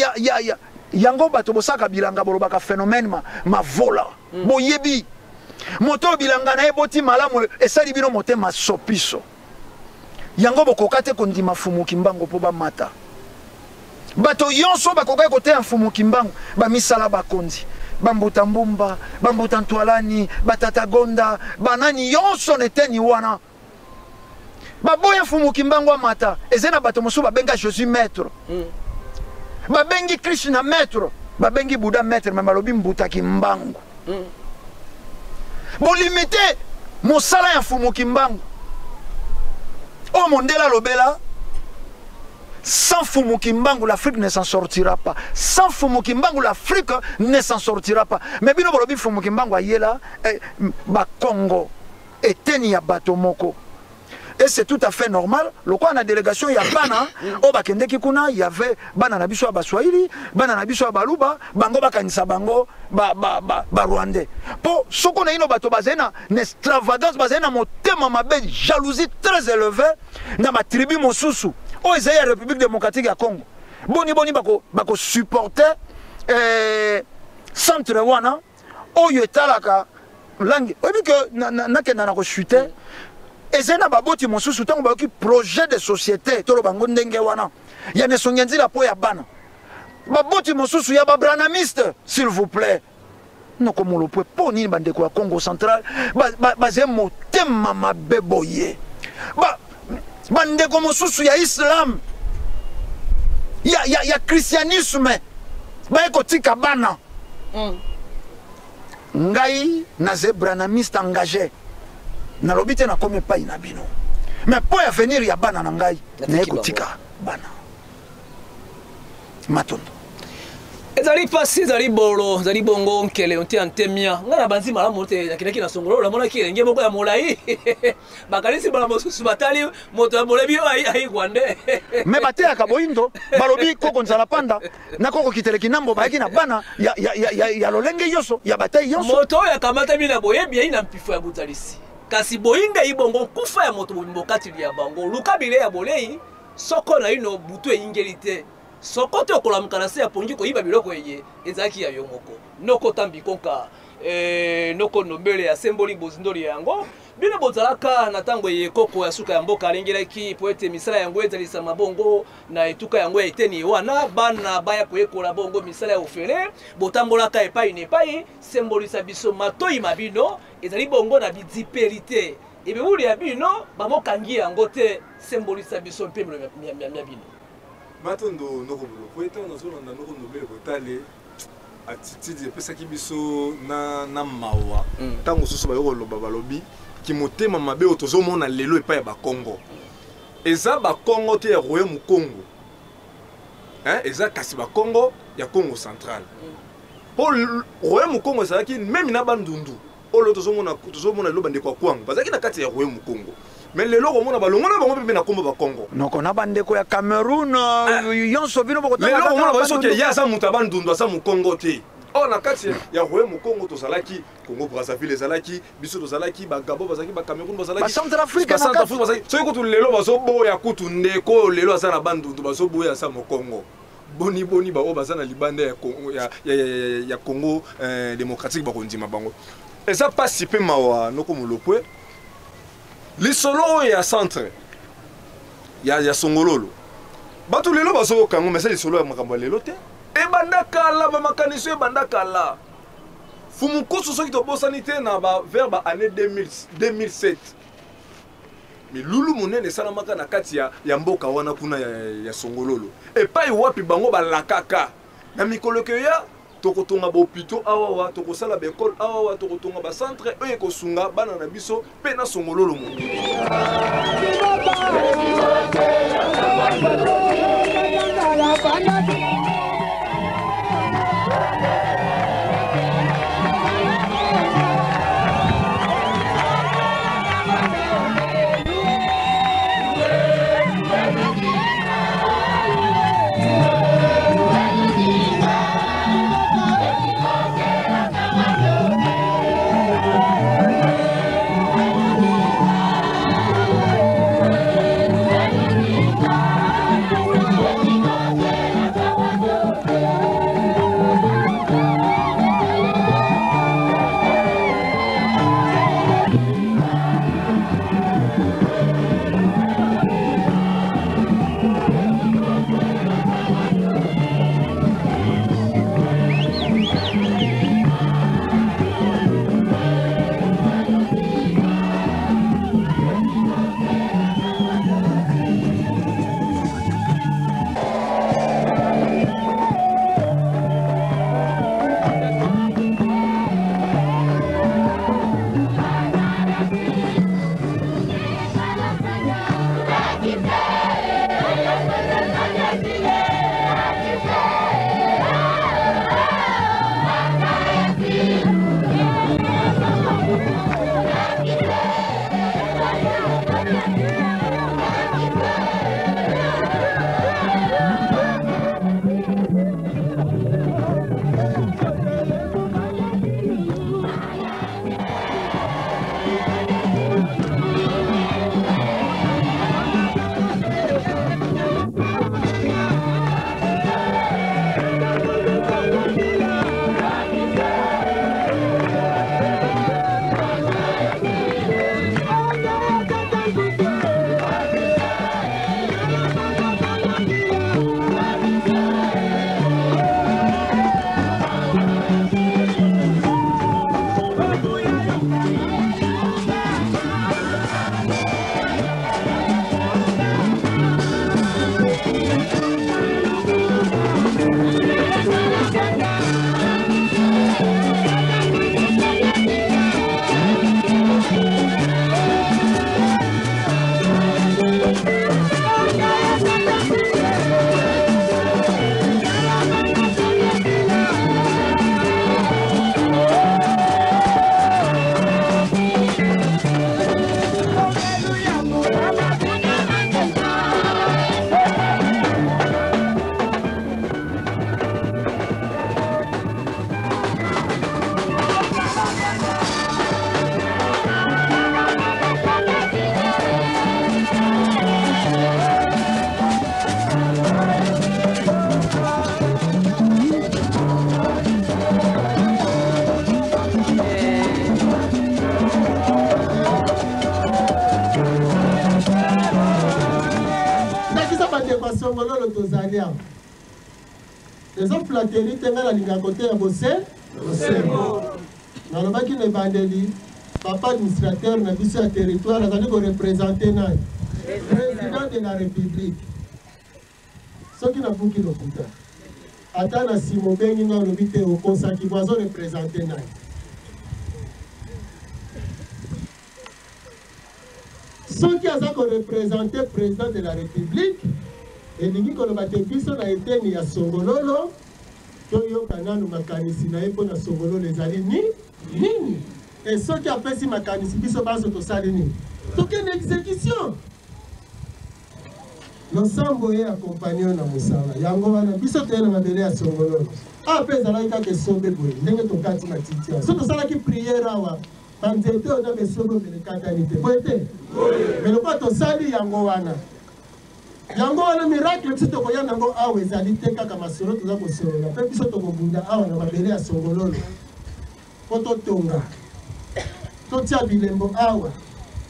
yango bato bosaka bilanga bolobaka phénomène mavola boyebi moto bilanga na ye boti malamu esali bino motema sopiso yango bokoka te kondima fumuki mbango po bamata bato yonso bakoka kote ya mfumuki mbango bamisala bakonzi bambuta mbumba bambuta ntwalani batata gonda banani yonso neteni wana baboya mfumuki mbango amata eze na bato mosusu babenga Jésus maître babengi Krishna maître babengi Bouddha maître mais balobi mbutaki mbangu bon limité mosala ya fumuki mbangu oh mondela lobela sans Fumuki Mbangu, l'Afrique ne s'en sortira pas. Sans Fumuki Mbangu, l'Afrique ne s'en sortira pas. Mais bino bolobi Fumuki Mbangu ayela ba Congo et tenia batomoko. Et c'est tout à fait normal. Le quoi la délégation ya bana o bakende kikuna y avait bana na biso ba Swahili, bana na biso ba Luba, bango bakanisa bango ba Rwandais. Po soko na ino bato bazena n'extravagance bazena motema mabe jalousie très élevée na ma tribu mosusu. Oh, ils la République démocratique à Congo. Boni bako supporter centre wana. Oh, yetalaka langue. Oui, que na ko chuter. Et c'est na baboti mosusu tango ba ki projet de société to lo bango ndenge wana. Ya ne songenzi la po ya bana. Baboti mosusu ya ba branamiste, s'il vous plaît. Non comme on le peut pas ni bande ko Congo central. Ba zemo tema mabeboye. Bandeko mosusu ya Islam ya christianisme baeko tika bana ngai na zebranamiste engagé na lobite na komi pa ina bino mais pour avenir ya bana na ngai na eko tika bana matondo ezali pasi ezali bolo ezali bongo nkele onte antemia ngana banzi malamu te yakinaki na songolo la mona kilenge moko ya molai bakalisi bala mosusu batali moto ya molebi ai gwande me bate ya kaboindo balobi koko nzala panda na koko kitele kinambo bayaki na bana ya lolenge yoso ya batai yoso moto ya kamata bina boyebi ina mpifo ya butalisi kasi boyinga ibongo kufa ya moto mbokati ya bango lukabile ya bolei soko na ino butu eingelite sokote okola mkanase ya pongi ko yiba biloko yeye ezaki ya yomoko noko tambi konka noko nombele ya symboli bozindoli yango bino bozalaka na tango ye koko ya suka ya mboka alengelaki po ete misala yango ezalisa mabongo na etuka yango ya eteni wana bana baya koyekola bongo misala ya ofele botambolaka epai ne epai symbolisa biso matoi mabino ezali bongo na bidiperité ebe wuli ya bino bamokangi yango te symbolisa biso mpemelo ya bino matondo nokobolo po ete nazolanda nokonobele kotale attitude epesaki biso na mawa ntango mosusu bayokoloba balobi kimotema mabe oyo tozomona lelo epai ya bakongo eza bakongo te ya royaume congo eza kasi bakongo ya congo central mpo royaume congo ezalaki meme na bandundu oyo tozomona lelo bandeko ya kwango bazalaki na kati ya royaume congo mais lelo komona balongona bango mpe na kombo bakongo noko na bandeko ya Cameroun yonso bino lelo komona baso ke ya aza moto abandundu aza mokongo te o na kati ya royaume congo tozalaki Congo Brazzaville ezalaki biso tozalaki bagabo bazalaki bacameroun bazalaki Centrafrique bazalaki soki kutu lelo bazoboya kutu ndeko lelo aza na bandundu bazoboya aza mokongo boni baoyo baza na libanda ya Congo démocratique bakondima bango eza pasi mpe mawa nokomolopwe lisolo ya centre ya songololo bato lelo bazokango mais lisolo ya makambo ya lelo te ebanda kala bamakaniso ebanda kala fumukoso soki tobosani te na vers année 2007 mais lulu monene esalamaka na kati ya mboka wana kuna ya songololo epai wapi bango balakaka na mikoloko ya tokotonga bopito awawa tokosala bekole awawa tokotonga bacentre oyo ekosunga bana na biso mpe na songololo moto Les hommes flatteries, tenga la ligne à côté à bosser. Dans le bac, il est bandeli. Papa administrateur, n'a vu sur le territoire, il a représenté le président de la République. Ce qui n'a pas qui le coûte. Attends, si mon bien il a invité au conseil qui va représenter le ce qui a représenté le président de la République, et dit que le Batebiso a été mis à Songololo, Toyo Kananu Makanisi na Epo na Songolo les alini, nini. Et ce qui a fait si Makanisi Biso Baso to Salini. Donc une exécution. L'ensemble est accompagné na Moussala. Yango wana Biso te na mabele à Songolo. Après ça là il a que sobe boy. Ndenge to kati matitia. So to sala ki prière awa. Banzete on a besoin de katanité. Boete. Mais le pas to sali yango wana. Yango wana miracle tito ko yana ngo awe zali teka kama solo tuza ko solo na pe biso to ko bunda awa na mabele ya songololo poto tonga to tia bilembo awa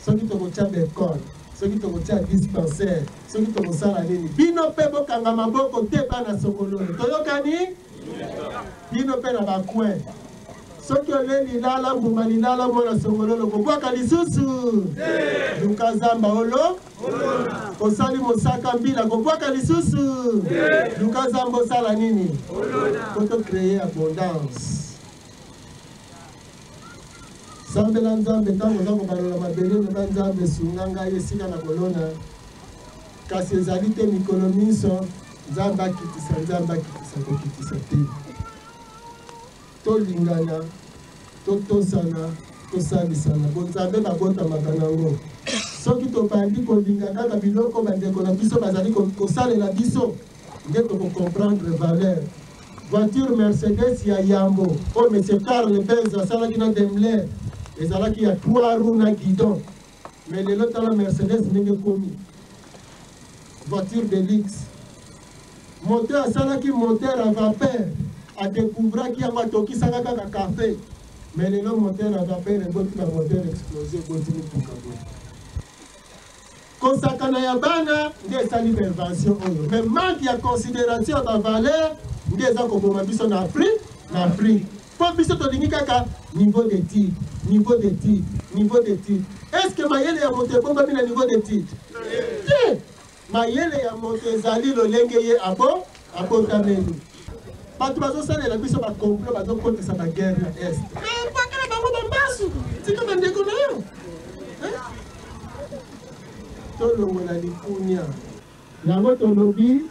soki to ko tia bekon soki to ko tia dispensaire soki to ko sala nini bino pe bokanga maboko te pa na songololo toyokani bino pe na bakwe soki oleli lala mbuma lilala mwana songololo kobwaka lisusu luka zamba olo osali mosaka mbila kobwaka lisusu luka zamba osala nini koto créer abondance sambela nzambe ntango oza kobalola mabele loba nzambe sunga ngai esika na kolona kasi ezali te mikolo miso nzambe akitisa kokitisa te tolingana totosana tosalisana bonzambe babotamaka nango soki tobandi kolinga kaka biloko bandeko na biso bazali kosalela biso nde tokocomprendre valeur voiture Mercedes ya yambo oyo monsieur Carl Benz asalaki na Daimler ezalaki ya 3 roues na guidon mais lelo tala Mercedes ndenge komi voiture de luxe moteur asalaki moteur à vapeur adécouvraki yango atokisaka kaka café mais lelo moteur à vapeur eboti na moteur explosé eboti mituka boye kosakana ya bana nde esali intervention oyo mais manque ya considération ya bavaleur nde eza koboma biso na Afrique mpo biso tolingi kaka niveau d'étude est-ce que mayele ya moto ebombami na niveau d'étude te mayele ya moto ezali lolenge ye abotameli bato bazosalela biso bacomplot bazokotisa baguerre na est bakala bango bambasu tika bandeko na yo tolongola likunia yango tolobi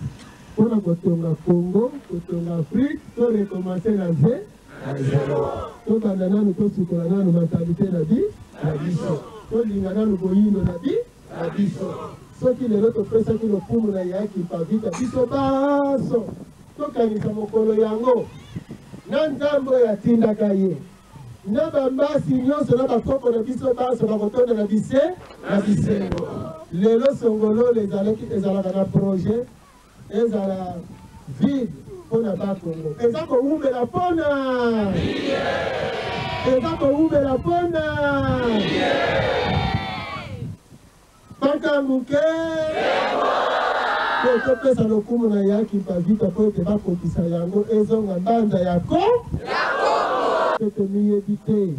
mpona kotonga Congo kotonga Afrique torekomanse na zero tobanda nanu tosukola nanu mentalité na biso tolinga nanu boyindo na biso soki lelo topesaki lokumu na yaki pavita biso baso tokanisa mokolo yango na nzambe oyo atindaka ye na bambasi nyonso na bakoko na biso baso bakotonda na bisengo lelo songololo ezalaka na projet ezala vide mpona bakongo eza kowumela mpona paka muke topesa lokumu na yaki pavita po ete bakokisa yango ezonga mbanda yako tomiyebi te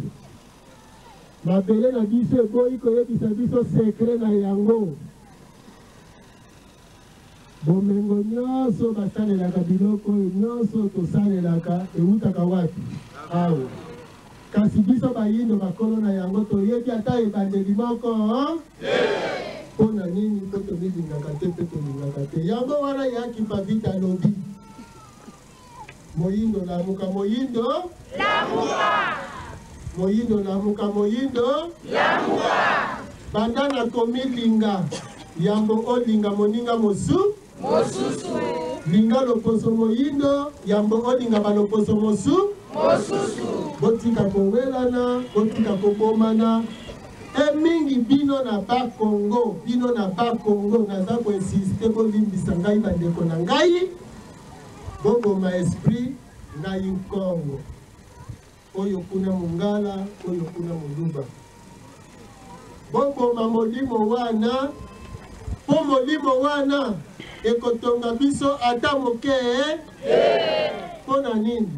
mabele na biso eboyi koyebisa biso sekre na yango bomengo nyonso basalelaka biloko oyo nyonso tosalelaka eutaka wapi awa kasi biso bayindo bakolo na yango toyebi ata ebandeli moko mpona nini mpo tomilingaka te mpe tolingaka te yango wana yaki pavita lobi moyindo lamuka moyindo banda na komilinga yambo olinga moninga mosusu linga loposo moyindo yambo olinga baloposo mosusu botika kowelana botika kobomana mingi bino na bakongo naza koinsiste bolimbisa ngai bandeko na ngai boboma esprit na Kongo oyo kuna Mongala oyo kuna Moluba boboma molimo wana po molimo wana ekotonga biso ata moke pona nini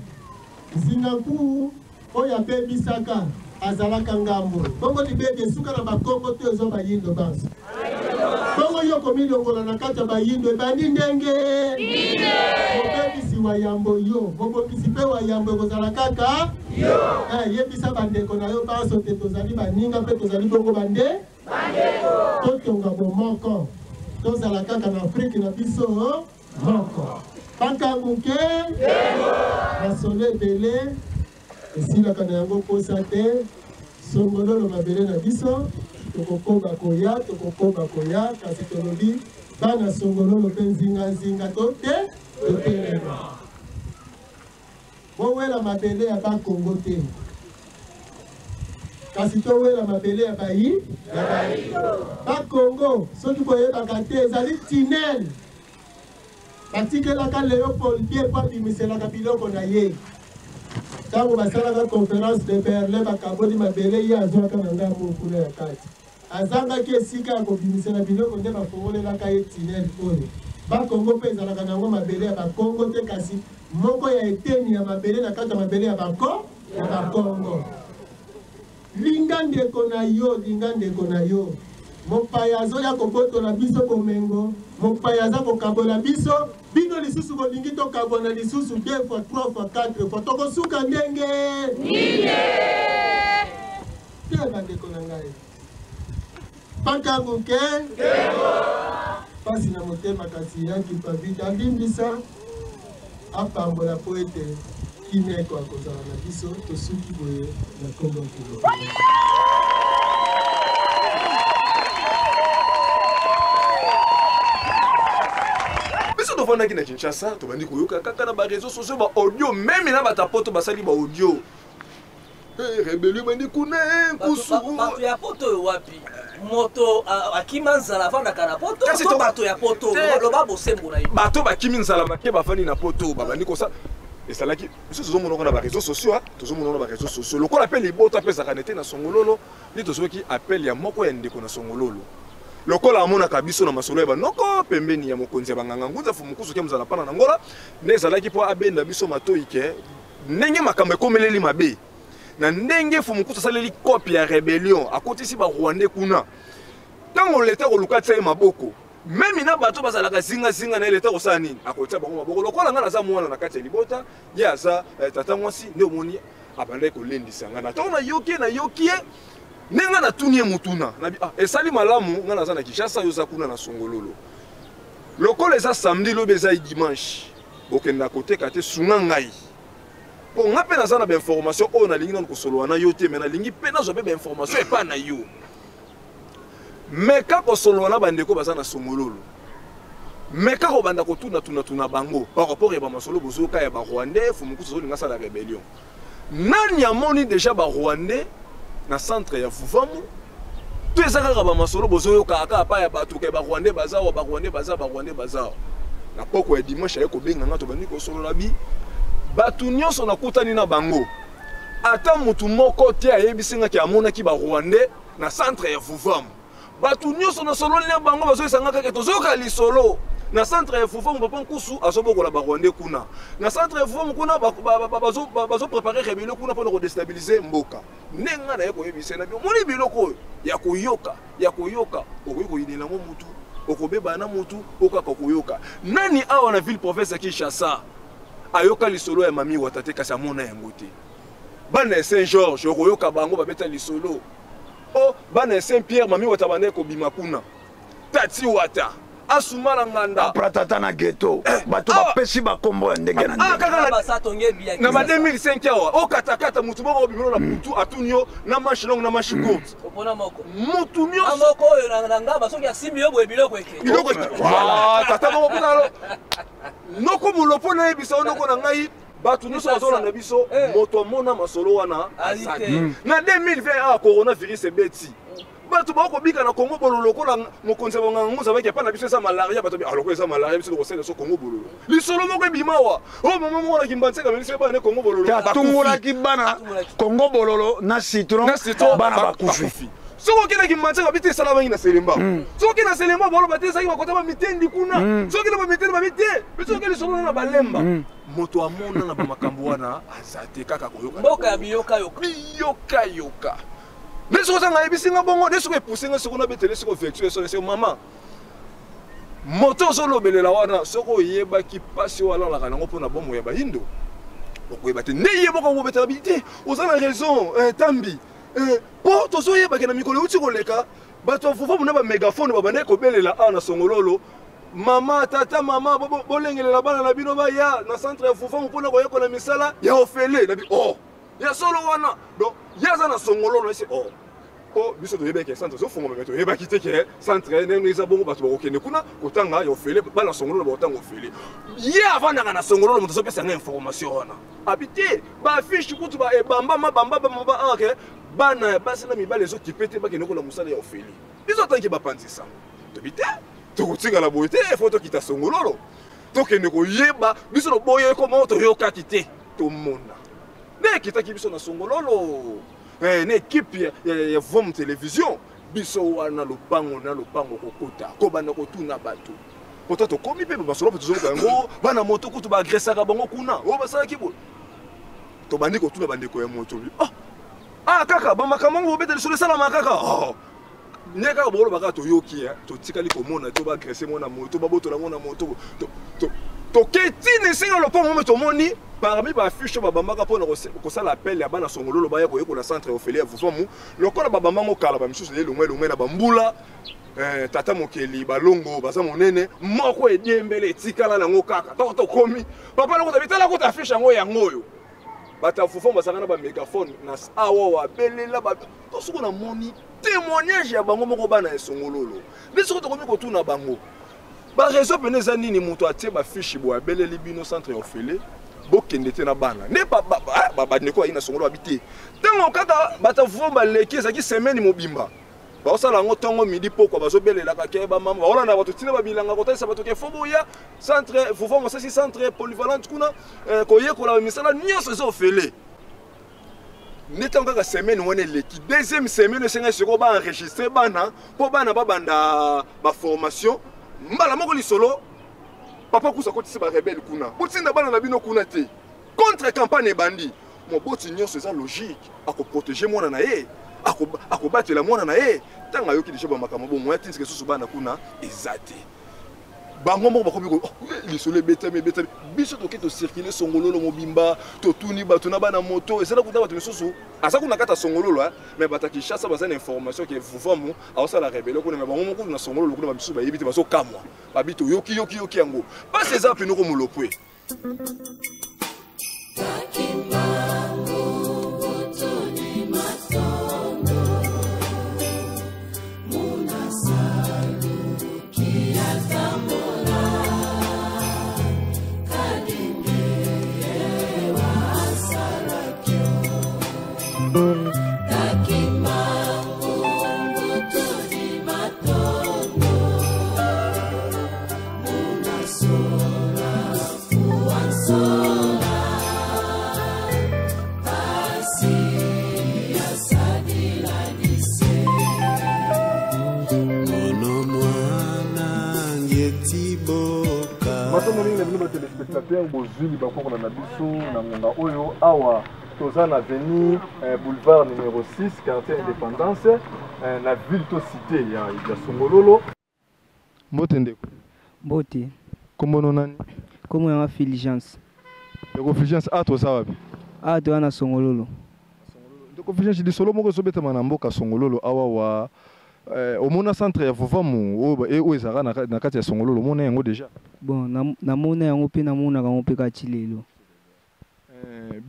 nzinga nkuu oyo abebisaka azalaka ngambo bongo libebi esuka na bakongo te ezo bayindo banso bongo yo komilongola na kati ya bayindo ebandi ndenge mobebisi wa yambo yo mobokisi mpe wa yambo ekozala kaka yebisa bandeko na yo banso te tozali baninga mpe tozali bongo bande totonga bomoko tozala kaka na afrike na biso moko bakanguke basolo ebele esilaka na yango posa te songololo mabele na biso tokokoba koya kasi tolobi bana songololo mpe nzinga tote totelema bowela mabele ya bakongo te kasi towela mabele ya bayi bakongo soki boyebaka te ezali tinel batikelaka Léopold Pierre po abimiselaka biloko na ye ntango basalaka conférence de Berlin bakaboli mabele ye azwaka na ngambo kuna ya kati azangaki esika ya kobimisela biloko nde bafongolelaka ye tinel oyo bakongo mpe ezalaka nango mabele ya bakongo te kasi moko ya eteni ya mabele na kati ya mabele ya bakongo linga ndeko na yo mopaya azoya kobotola biso komengo mopaya aza kokabola biso bino lisusu kolingi tokabwana lisusu 2 fois 3 fois 4 fois tokosuka ndenge te bandeko na ngai bakanguke pasi na motema kasi yaki pavita alimbisa apambola po ete kineko akozala na biso tosuki boye na kombo kilo biso tofandaki na Kinshasa tobandi koyoka kaka na bareseau sociaux ba audio meme na batapoto basali ba audio rebellion bandi kuna kusu bato ya poto wapi moto akima nzala afandaka na poto to bato ya poto loba bosembo na yo bato bakimi nzala make bafandi na poto babandi kosa esalaki biso tozomona na bareseau sociaux tozomona na bareseau sociaux lokola appel liboto apesaka nete na songololo ndi tozoki appel ya moko ya ndeko na songololo lokola amonaka biso na masolo ya banoko pembeni ya mokonzi ya banganga ngunza fu mukusu ke muzala pana na ngola nde ezalaki po abenda biso matoi ke ndenge makambo ekomeleli mabe na ndenge fu mukusu asaleli kopie ya rébellion akotisi ba Rwandais kuna ntango leta koluka tia ye maboko meme na bato bazalaka zinga na leta kosala nini akotia bango maboko lokola nga naza mwana na kati ya libota ye aza tata mwasi nde omoni abandaki kolendisa nga na ntango na yokie nenga na tunie mutuna na esali malamu nga naza na Kinshasa yo za kuna na songololo lokola eza samedi lobe eza dimanche okenda koteka te sunga ngai po nga pe naza na ba information oyo nalingi na kosolowa na yo te me nalingi pe nazwa pe ba information epa na yo meka kosolowa na bandeko baza na songololo meka kobanda kotuna bango par rapport ya ba masolo bozoka ya ba Rwandais fu mukusu zolinga sala rébellion nani amoni déjà ba Rwandais na centre ya Vuvamu to ezaka ba masolo bozoyoka aka pa ya bato ke ba Rwandais baza na poko ya dimanche ya kobenga nga to bandi ko solo la bi bato nyonso nakutani na bango ata mutu moko te ayebisinga ki amona ki ba Rwandais na centre ya Vuvamu bato nyonso na solo na bango bazoyisanga kaka tozoyoka lisolo na centre ya Vuvamu papa nkusu azobokola ba Rwandais kuna na centre ya Vuvamu kuna bazo préparer rébellion kuna pour déstabiliser mboka nenga na yeko yebise na moni biloko ya koyoka okoyiko yinela mo mutu okobeba na mutu okaka koyoka nani awa na ville province ya Kinshasa ayoka lisolo ya mami watate kasi amona yango te bana Saint-Georges okoyoka bango babeta lisolo o bana Saint-Pierre mami watabane ko bima kuna tati wata asumala nganda pratata na ghetto bato bapesi bakombo ya ndenge na ndenge na ba 2005 awa o katakata mutu moko bimino na mutu atunyo na manche longue na manche courte opona moko mutu nyonso moko oyo na ngamba soki asimbi yo boye biloko tata moko pinalo noko mulopo na yebisa onoko na ngai bato nyonso bazolanda biso moto amona masolo wana na 2020 awa coronavirus ebeti bato bakobika na Congo bololo lokola mokonzi wa ngangu za baki pa na biso eza malaria bato aloko eza malaria biso kosela so Congo bololo lisolo moko ebimawa o mama moko na kimbantseka melisi ba ne Congo bololo batungola ki bana Congo bololo na citron bana bakufi soko kina kimancha babite sala bangi na selemba soko kina selemba bolo bate saki bakota ba mitendi kuna soko kina ba mitendi babite biso kina soko na balemba moto amona na ba makambo wana azate kaka koyoka mboka ya biyoka yoka neso sanga ebisinga bongo neso ko poussinga soko na betele soko vexo so mama moto solo belela wana soko yeba ki pasi wala la kana ngopona bomo ya ba hindo okoyeba te ne yeba ko betela bité ozana raison tambi po tozo yeba ke na mikolo uti koleka bato fufa muna ba megaphone babane ko belela ana songololo mama tata mama bolengelela bana na bino ba ya na centre ya fufa mpona ko yekola misala ya ofele na bi ya solo wana donc yaza na songololo c'est biso to yebeke centre so fongo meto yeba kiteke centre ne ngiza bongo bato bakokende kuna kotanga ya ofele bana songololo botanga ofele ye avanda na songololo moto so pesa na information wana habité ba fiche kutu ba bamba ok bana basi na mibale zo kipete bakende ko la musala ya ofele biso tanki ba pandisa to bité to kutinga la boite photo kita songololo to kende ko yeba biso no boye ko moto yoka kite to mona ne kitaki biso na songololo ne équipe ya Vom Télévision biso wana lopango kokota ko bana ko tuna bato poto komi pe basolo poto zo ngo bana moto kutu ba agressaka bango kuna basala kibo to bandi ko tuna bande ko ya moto kaka ba makamango betele solo sala makaka nyaka bolo baka to yoki to tikali ko mona to ba agresser mona moto ba boto la mona moto to ketine singa lopango moto moni parmi ba fiche ba bambaka pona ko sala appel ya bana songololo ba ya ko yekola centre ofele ya vufamu lokola ba bambango kala ba misusu le longwe na bambula tata mokeli balongo baza monene moko ediembele etikala nango kaka to komi papa loko tabitala ko ta fiche yango yangoyo bata vufamu basanga na ba megaphone na awa wa belela ba to suko na moni témoignage ya bango moko bana songololo biso to komi ko tuna bango ba réseau peneza nini moto atie ba fiche bo abeleli bino centre ofele bokende te na bana ne ba neko ina songolo habité tango kaka bata vomba leki ezaki semaine mobimba ba osala ngo tongo midi poko bazobelela ka ke ba mama baolanda bato tina babilanga kotalisa bato ke fobo ya centre vomba sasi centre polyvalente kuna koyekola misala nyonso ezofele ne tango kaka semaine wana leki deuxième semaine senga siko ba enregistrer bana po bana babanda ba formation mbala moko lisolo papa kusa kotisi ba rebelle kuna botinda bana na bino kuna te contre campagne bandi mo boti nyonso eza logique ako protéger mwana na ye ako batela mwana na ye tanga yoki déjà ba makambo bo moya tinske susu bana kuna ezate bango moko bakobi ko lisolo betame biso to keto circuler songololo mobimba to tuni bato na bana moto ezala kuta bato misusu asa kuna kata songololo mais bataki chassa baza na information ke vuvamu awasa la rebelle kuna bango moko na songololo kuna biso ba yibiti baso kamwa babito yoki yango pas ces apps no ko molopwe téléspectateurs bozuli bakoko na biso na ngonga oyo awa toza na avenue boulevard numéro 6 quartier Indépendance na ville to cité ya Songololo. Mbote ndeko mbote kombono nani komo ya Fulgence ndeko Fulgence toza wapi to na Songololo ndeko Fulgence di solo moko zobeta na mboka Songololo awa wa omona centre ya Vuvamu o ezaka na kati ya Songololo mona yango déjà bon namona yango pe namona kango pe kati lelo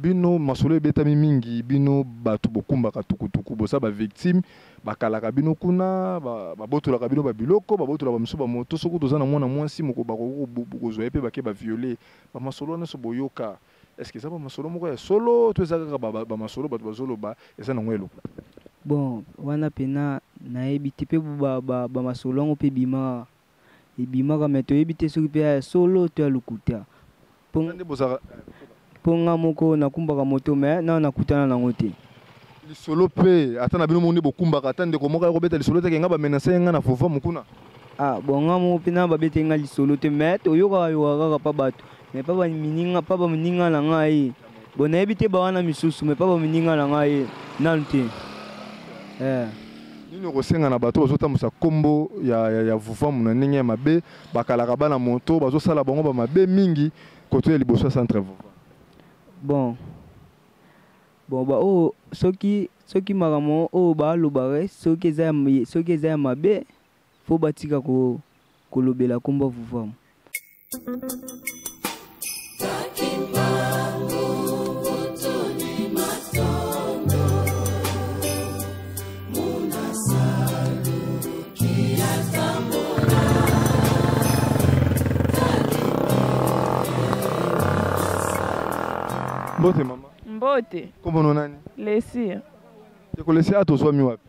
bino masolo ebetami mingi bino bato bokumbaka tukutuku bosa ba victime bakalaka bino kuna babotolaka bino babiloko babotolaka bamiso bamoto soki toza na mwana mwasi moko bakozwa ye mpe bake baviole bamasolo nyonso boyoka est-ce que eza bamasolo moko ya solo to eza kaka bamasolo bato bazoloba eza nango eloko bon wana pena nayebi te mpe bamasolo yango mpe ebimaka me toyebi te soki mpe ya solo to ya lokuta mpo nga moko nakumbaka moto me na nakutana nango te lisolo pe ata na bino monde bokumbaka ata ndeko moko akobeta lisolo te kenga bamenase nga na Vova mukuna. Ah bonga mo pina babete nga lisolo te mais toyoka yoka pa bato mais pa ba mininga pa ba mininga na ngai bona ebite ba wana misusu mais pa ba mininga na ngai nante nini okosenga na bato bazotambusa kombo ya Vova na ndenge ya mabe bakalaka bana moto bazosala bango ba mabe mingi koto ya liboso ya centre Vova. Bon ba o soki magamo o ba lobare soki eza ya mabe fo batika kolobela kombo Vova. Mbote mama. Mbote. Kombo nani? Lesia. Teko Lesia atozwa mi wapi?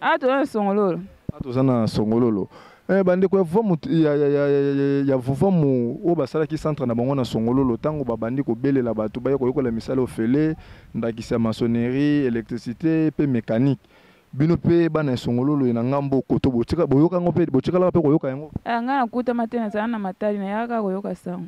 Atozana Songololo. Atozana Songololo. Bandeko ya Vova mu o basala ki centre na bango na Songololo tango babandi ko belela bato baye ko yokola misala ofele ndakisa maçonnerie, électricité pe mécanique. Bino pe bana Songololo ina ngambo koto botika boyoka ngope botika pe ko yoka yango. Nga na kuta matena sana matali na yaka ko yoka sango.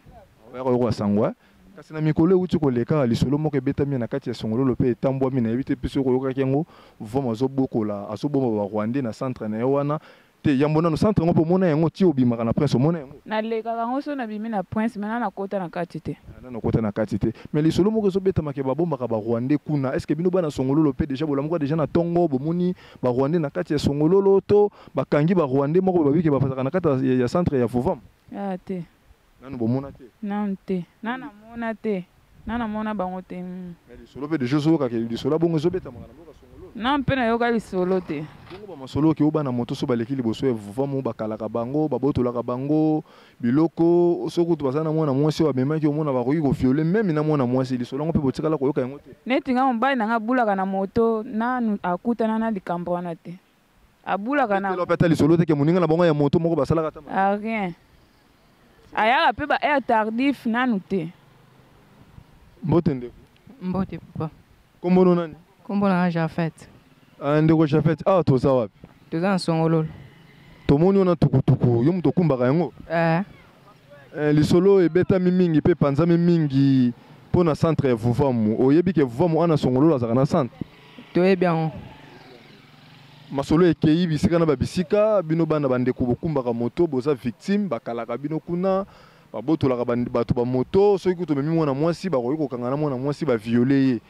Yaka yoka sangwa. Kasi na mikolo uti koleka lisolo moko ebetami na kati ya Songololo pe etambwami na yebite piso ko yoka kengo Vova azobokola azoboma ba Rwanda na centre na wana te yambona no centre ngo po mona yango ti obimaka na prince mona yango na leka kango so na bimi na prince mena na kota na kati te na kota na kati te mais lisolo moko ezobeta make ba bomba ka ba Rwanda kuna est-ce que bino bana Songololo pe déjà bolamuka déjà na tongo bomoni ba Rwanda na kati ya Songololo to bakangi ba Rwanda moko babike bafaka na kati ya centre ya Vova ya te nanu bomona te nan te nana mona te nana mona bango te mais lisolo pe déjà zo ka ke lisolo bongo ezobeta maka na mboka Songololo na mpe na yoka lisolo te bongo ba masolo ke obana moto so baleki liboso ya Vova mo bakalaka bango babotolaka bango biloko sokutu basana mwana mwasi wa memaki omona bakoki ko violer même na mwana mwasi lisolo ngo pe botikala ko yoka yango te neti nga mobali na nga bulaka na moto nanu akutana na likambo wana te abulaka na lopeta lisolo te ke moninga na bango ya moto moko basalaka ta a rien ayaka pe ba air tardif nanu te mbote ndeko mbote papa kombono nani kombo na Jafet ndeko Jafet toza wapi toza na Songololo tomoni ona tukutuku yo muto kumbaka yango lisolo ebetami mingi pe panzami mingi po na centre ya Vova mu oyebi ke Vova mu ana Songololo azaka na centre toyebi yango masolo ekei bisika na babisika bino bana bandeko bokumbaka moto boza victime bakalaka bino kuna babotolaka bato ba moto soki kuto memi mwana mwasi bakoki kokangana mwana mwasi baviole ye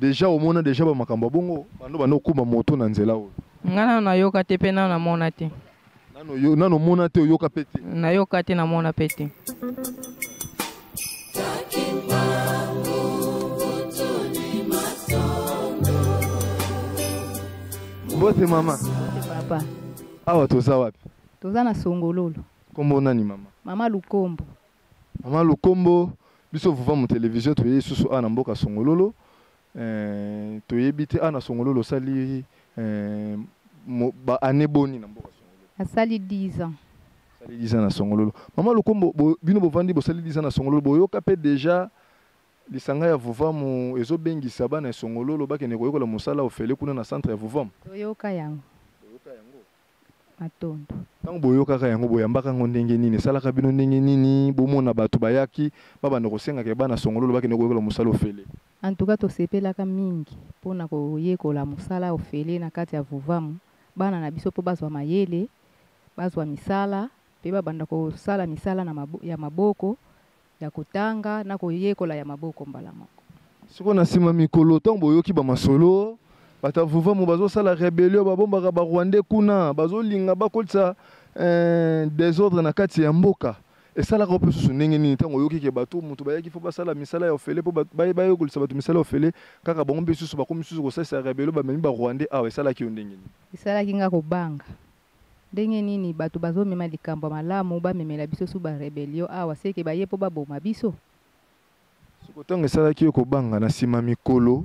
déjà omona déjà ba makambo bongo bando kumba moto na nzela oyo ngana na yoka te pe na mona te nano mona te oyoka pe te na yoka te na mona pe te Mbote mama papa awa toza wapi toza na Songololo kombo nani mama mama Lukombo mama Lukombo biso Vova mu television toye susu ana mboka Songololo toyebi te ana Songololo sali ba année boni na mboka Songololo asali 10 ans sali 10 ans na Songololo mama Lukombo bino bovandi bo sali 10 ans na Songololo boyoka pe déjà lisanga ya Vova mu ezobengisa bana Songololo bakene koyokola mosala ofele kuna na centre ya Vova toyoka yango matondo tango boyokaka yango boyambaka ngo ndenge nini esalaka bino ndenge nini bomona bato bayaki babanda kosengaka bana Songololo bakene koyokola mosala ofele en tout cas tosepelaka mingi mpona koyekola mosala ofele na kati ya Vova mu bana na biso mpo bazwa mayele bazwa misala mpe babanda kosala misala ya maboko ya kotanga na koyekola ya maboko mbala moko siko na nsima mikolo ntango boyoki bamasolo bata Vova mu bazosala rebellion babombaka ba Rwanda kuna bazolinga bakolisa désordre na kati ya mboka esalaka mpe susu ndenge nini ntango oyoki ke bato moto bayaki fo basala misala ya ofele mpo bayokolisa bato misala ya ofele kaka bango mpe susu bakomi susu kosalisa rebellion bamemi ba Rwanda awa esalaki yo ndenge nini esalaki nga kobanga ndenge nini bato bazomema likambo malamu bamemela biso su ba rebellion awa seke baye mpo baboma biso siko ntango esalaki yo kobanga na nsima mikolo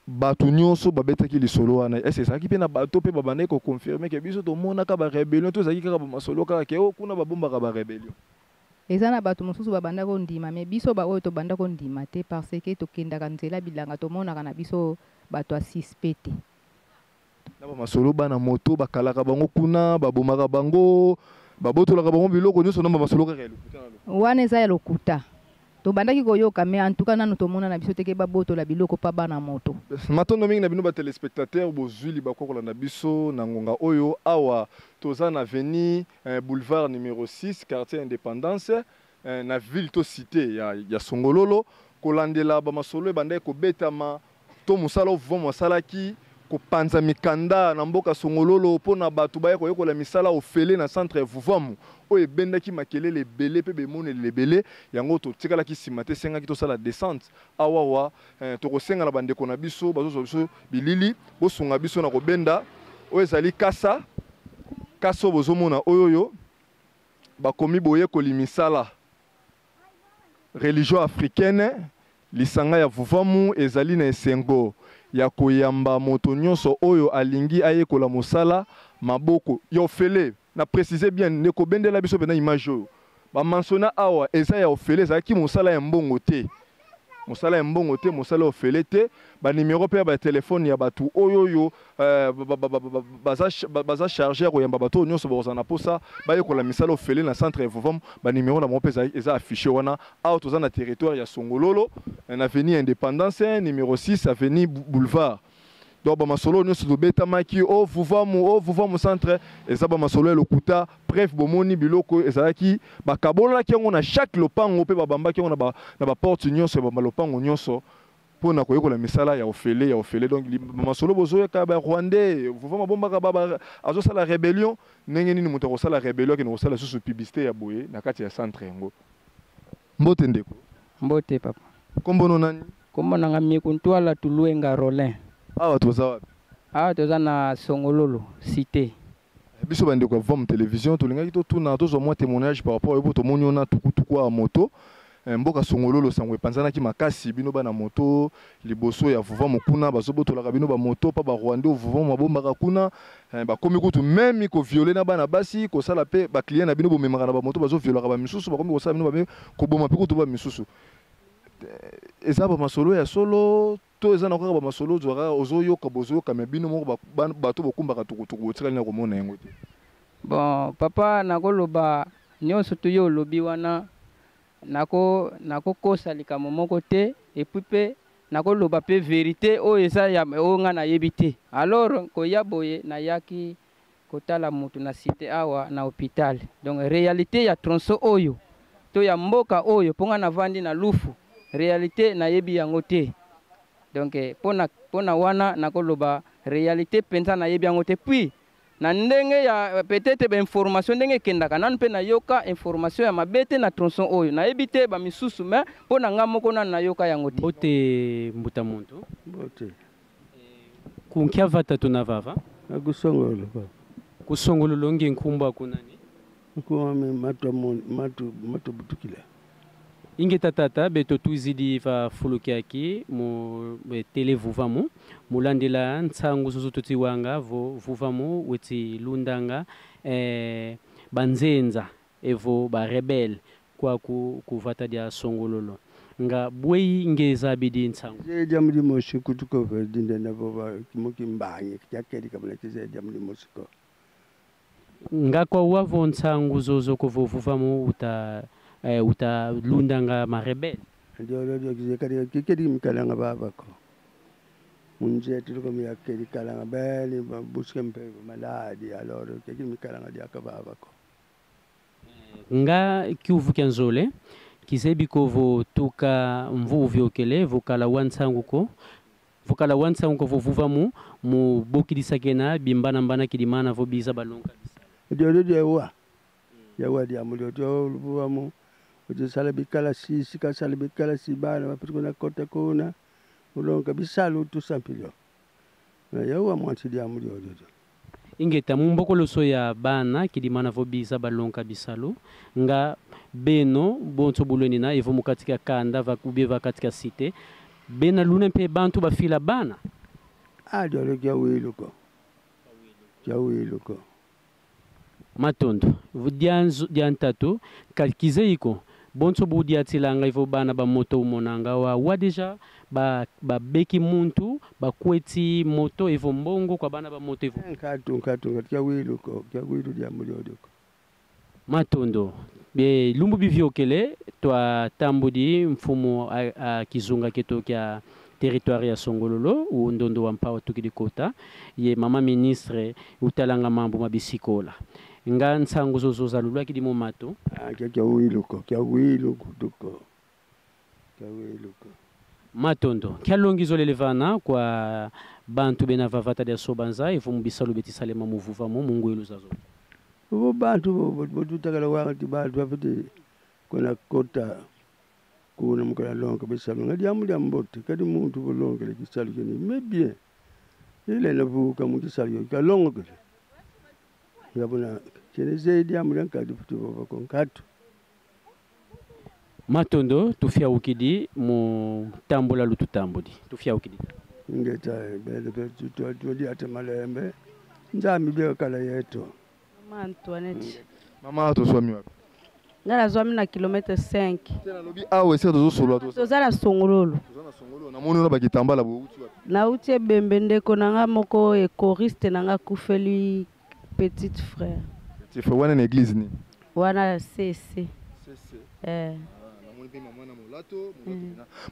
bato nyonso babetaki lisolo wana ese ezalaki mpe na bato mpe babandaki koconfirme ke biso tomonaka ba rebellion to ezalaki kaka bamasolo kaka ke o kuna babombaka ba rebellion eza na bato mosusu babanda kondima me biso baoyo tobanda kondima te parce que tokendaka nzela bilanga tomonaka na biso bato asispete na bamasolo bana moto bakalaka bango kuna babomaka bango babotolaka bango biloko nyonso na bamasolo kaka ya lokuta wana eza ya lokuta tobandaki koyoka me antuka nanu tomona na biso teke babotola biloko pa bana moto matondo mingi na bino batelespectateur bozwili bakokola na biso na ngonga oyo awa toza na avenue boulevard numéro 6 quartier Indépendance na ville to cité ya Songololo kolandela bamasolo ebandaki kobetama to mosala ovuma mosalaki kopanza mikanda na mboka Songololo mpona bato baye koyekola misala ofele na centre Vuvamu oyo ebendaki makelele ebele mpe bemoneli ebele yango totikalaki nsima te esengaki tosala descente awawa tokosenga na bandeko na biso bazozwa biso bilili bosunga biso na kobenda oyo ezali kasa oyo bozomona oyo bakomi boyekoli misala religion africaine lisanga ya Vuvamu ezali na esengo ya koyamba moto nyonso oyo alingi ayekola mosala maboko ya ofele na préciser bien ne kobendela biso pena image oyo bamansona awa eza ya ofele ezalaki mosala ya mbongo te mosala ya mbongo te mosala ya ofele te banimero mpe ya batelefone ya bato oyo baza charge ya koyamba bato oyo nyonso bakozala na mposa bayekola misala ofele na centre ya Vuvamu banimero na bango mpe eza affiché wana awa toza na territoire ya Songololo na avenue Indépendance numéro 6 avenue Boulevard donc bamasolo nyonso tobetamaki o Vuvamu centre eza bamasolo ya lokuta bref bomoni biloko ezalaki bakabolaki yango na chaque lopango mpe babambaki yango na baporte nyonso ya balopango nyonso mpona koyekola misala ya ofele donc bamasolo bozoyoka barwandais Vuvamu abombaka azosala rébellion ndenge nini moto akosala rébellion akende kosala susu publicité ya boye na kati ya centre yango mbote ndeko mbote papa kombono nani kombo nanga Mikuntwala Tuluenga Rolin awa toza wapi awa toza na Songololo cité biso bandeko ya Vuvamu télévision tolingaki totuna tozwa mwa témoignage par rapport oyo tomoni ona tukutuku ya moto mboka Songololo sango epanzanaki makasi bino bana moto liboso ya Vuvamu kuna bazobotolaka bino bamoto pa barwandais Vuvamu babombaka kuna bakomi kutu meme koviole na bana basi kosala mpe baclient na bino bomemaka na bamoto bazoviolaka bamisusu bakomi kosala bino koboma mpe kutu bamisusu eza bamasolo ya solo to eza na kaka bamasolo ozwaka ozoyoka bozoyoka me bino moko bato bokumbaka tukutuku otikali na komona yango te bon papa nakoloba nyonso toyo olobi wana nakokosa likambo moko te epuis mpe nakoloba mpe vérité oyo eza oyo nga nayebi te alors koya boye nayaki kotala motu na cité awa na hôpital donc réalité ya tronso oyo to ya mboka oyo mpo nga navandi na lufu réalité nayebi yango te donc pona wana nakoloba réalité mpenza nayebi yango te puis na ndenge ya peut-être bainformation ndenge ekendaka nanu mpe nayoka information ya mabe te na tronçon oyo nayebi te bamisusu me mpo na nga moko nanu nayoka yango te bote mbuta muntu bote kunkia vata tunavava kusongololo nge nkumba kunani nkuame matu butukila inge tatata beto tuzidi va fulukiaki mu tele Vuvamu mulandela ntsangu zozo totiwanga Vuvamu weti lundanga banzenza evo ba rebel kwa kuvata dia Songololo nga bwei ngeza bidi ntsangu jamdi mosiko tuko verdinde na baba kimokimbangi kyakedi kabla kize jamdi mosiko nga kwa wavo ntsangu zozo ko Vuvamu uta lundanga marebel ndio kikedi mikalanga babako munje tuko miyakedi kalanga beli buske mpe maladi alors kikedi mikalanga dia kababako nga kiuvu kyanzole kisebi ko vo tuka mvuvi okele vokala wansangu ko vo Vuvamu mu bokidisa kena bimbana mbana kidimana vo biza balonga ndio yawa dia mulio to Vuvamu ujisala bikala si kasala bikala si bana mapiko na kota kona ulonga bisalo tu sampilio na yawa mwanti dia mulio jojo ingeta mumbokoloso ya bana kidimana vo biza balonga bisalo nga beno bonto bulweni na evo mukatika kanda va kubeva katika cité bena luna mpe bantu bafila bana ndio lo kya wiluko Matondo diantatu kalkize iko bonso budi atilanga ivo bana ba moto monanga wa deja ba beki muntu ba kweti moto ivo mbongo kwa bana ba moto ivo nkatu kya wilu dia muliodo Matondo be lumbu bivyokele twa tambudi mfumo a kizunga keto kya territoire ya Songololo ou ndondo wa mpawa tukidi kota ye mama ministre utalanga mambo mabisikola nga nsangu zozo za lulwa kidi momato kya wiluko Matondo kya longizo lelevana kwa bantu bena vavata dia sobanza ifu mbisalu betisale mamuvuva mu mungu iluzazo bo bantu bo tutakala wakati bantu afite kona kota kuna mukala longa bisalu ngadi amuli ambote kadi muntu bolonga le kisalu kini mais bien ile navuka mu kisalu ka longa kale yabona kene zaidi amuli nkadi futu bako nkatu Matondo tufia ukidi mu tambola lutu tambodi tufia ukidi ngeta bele betu di atemalembe nzami bia kala yeto Antoinette mama to swami wapi ngala zwami na kilomètre 5 tena lobi awe se to solo to tozala songololo na moni no bakitambala bo uti wapi na uti ebembe ndeko nanga moko e choriste nanga kufeli petite frère wana na église ni wana CC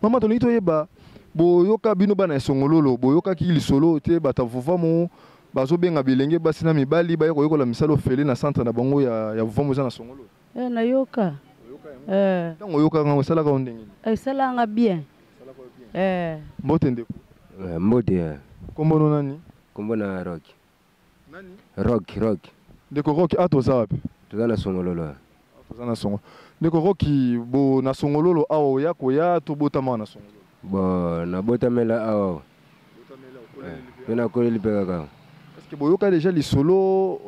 mama to lito yeba boyoka bino bana songololo boyoka ki lisolo te batavuva mo bazo benga bilenge basi na mibali ba yokola misalo fele na centre na bango ya vuva za na songololo na yoka tango yoka nga sala ka ondenge sala nga bien mbote ndeko mbote kombono nani kombona rock nani rock ndeko rock atoza wapi tozana songololo tozana songo ndeko roki bo na songololo awo yako ya to botama na songololo bo na botamela awo pena ko lipeka ka parce que boyoka déjà lisolo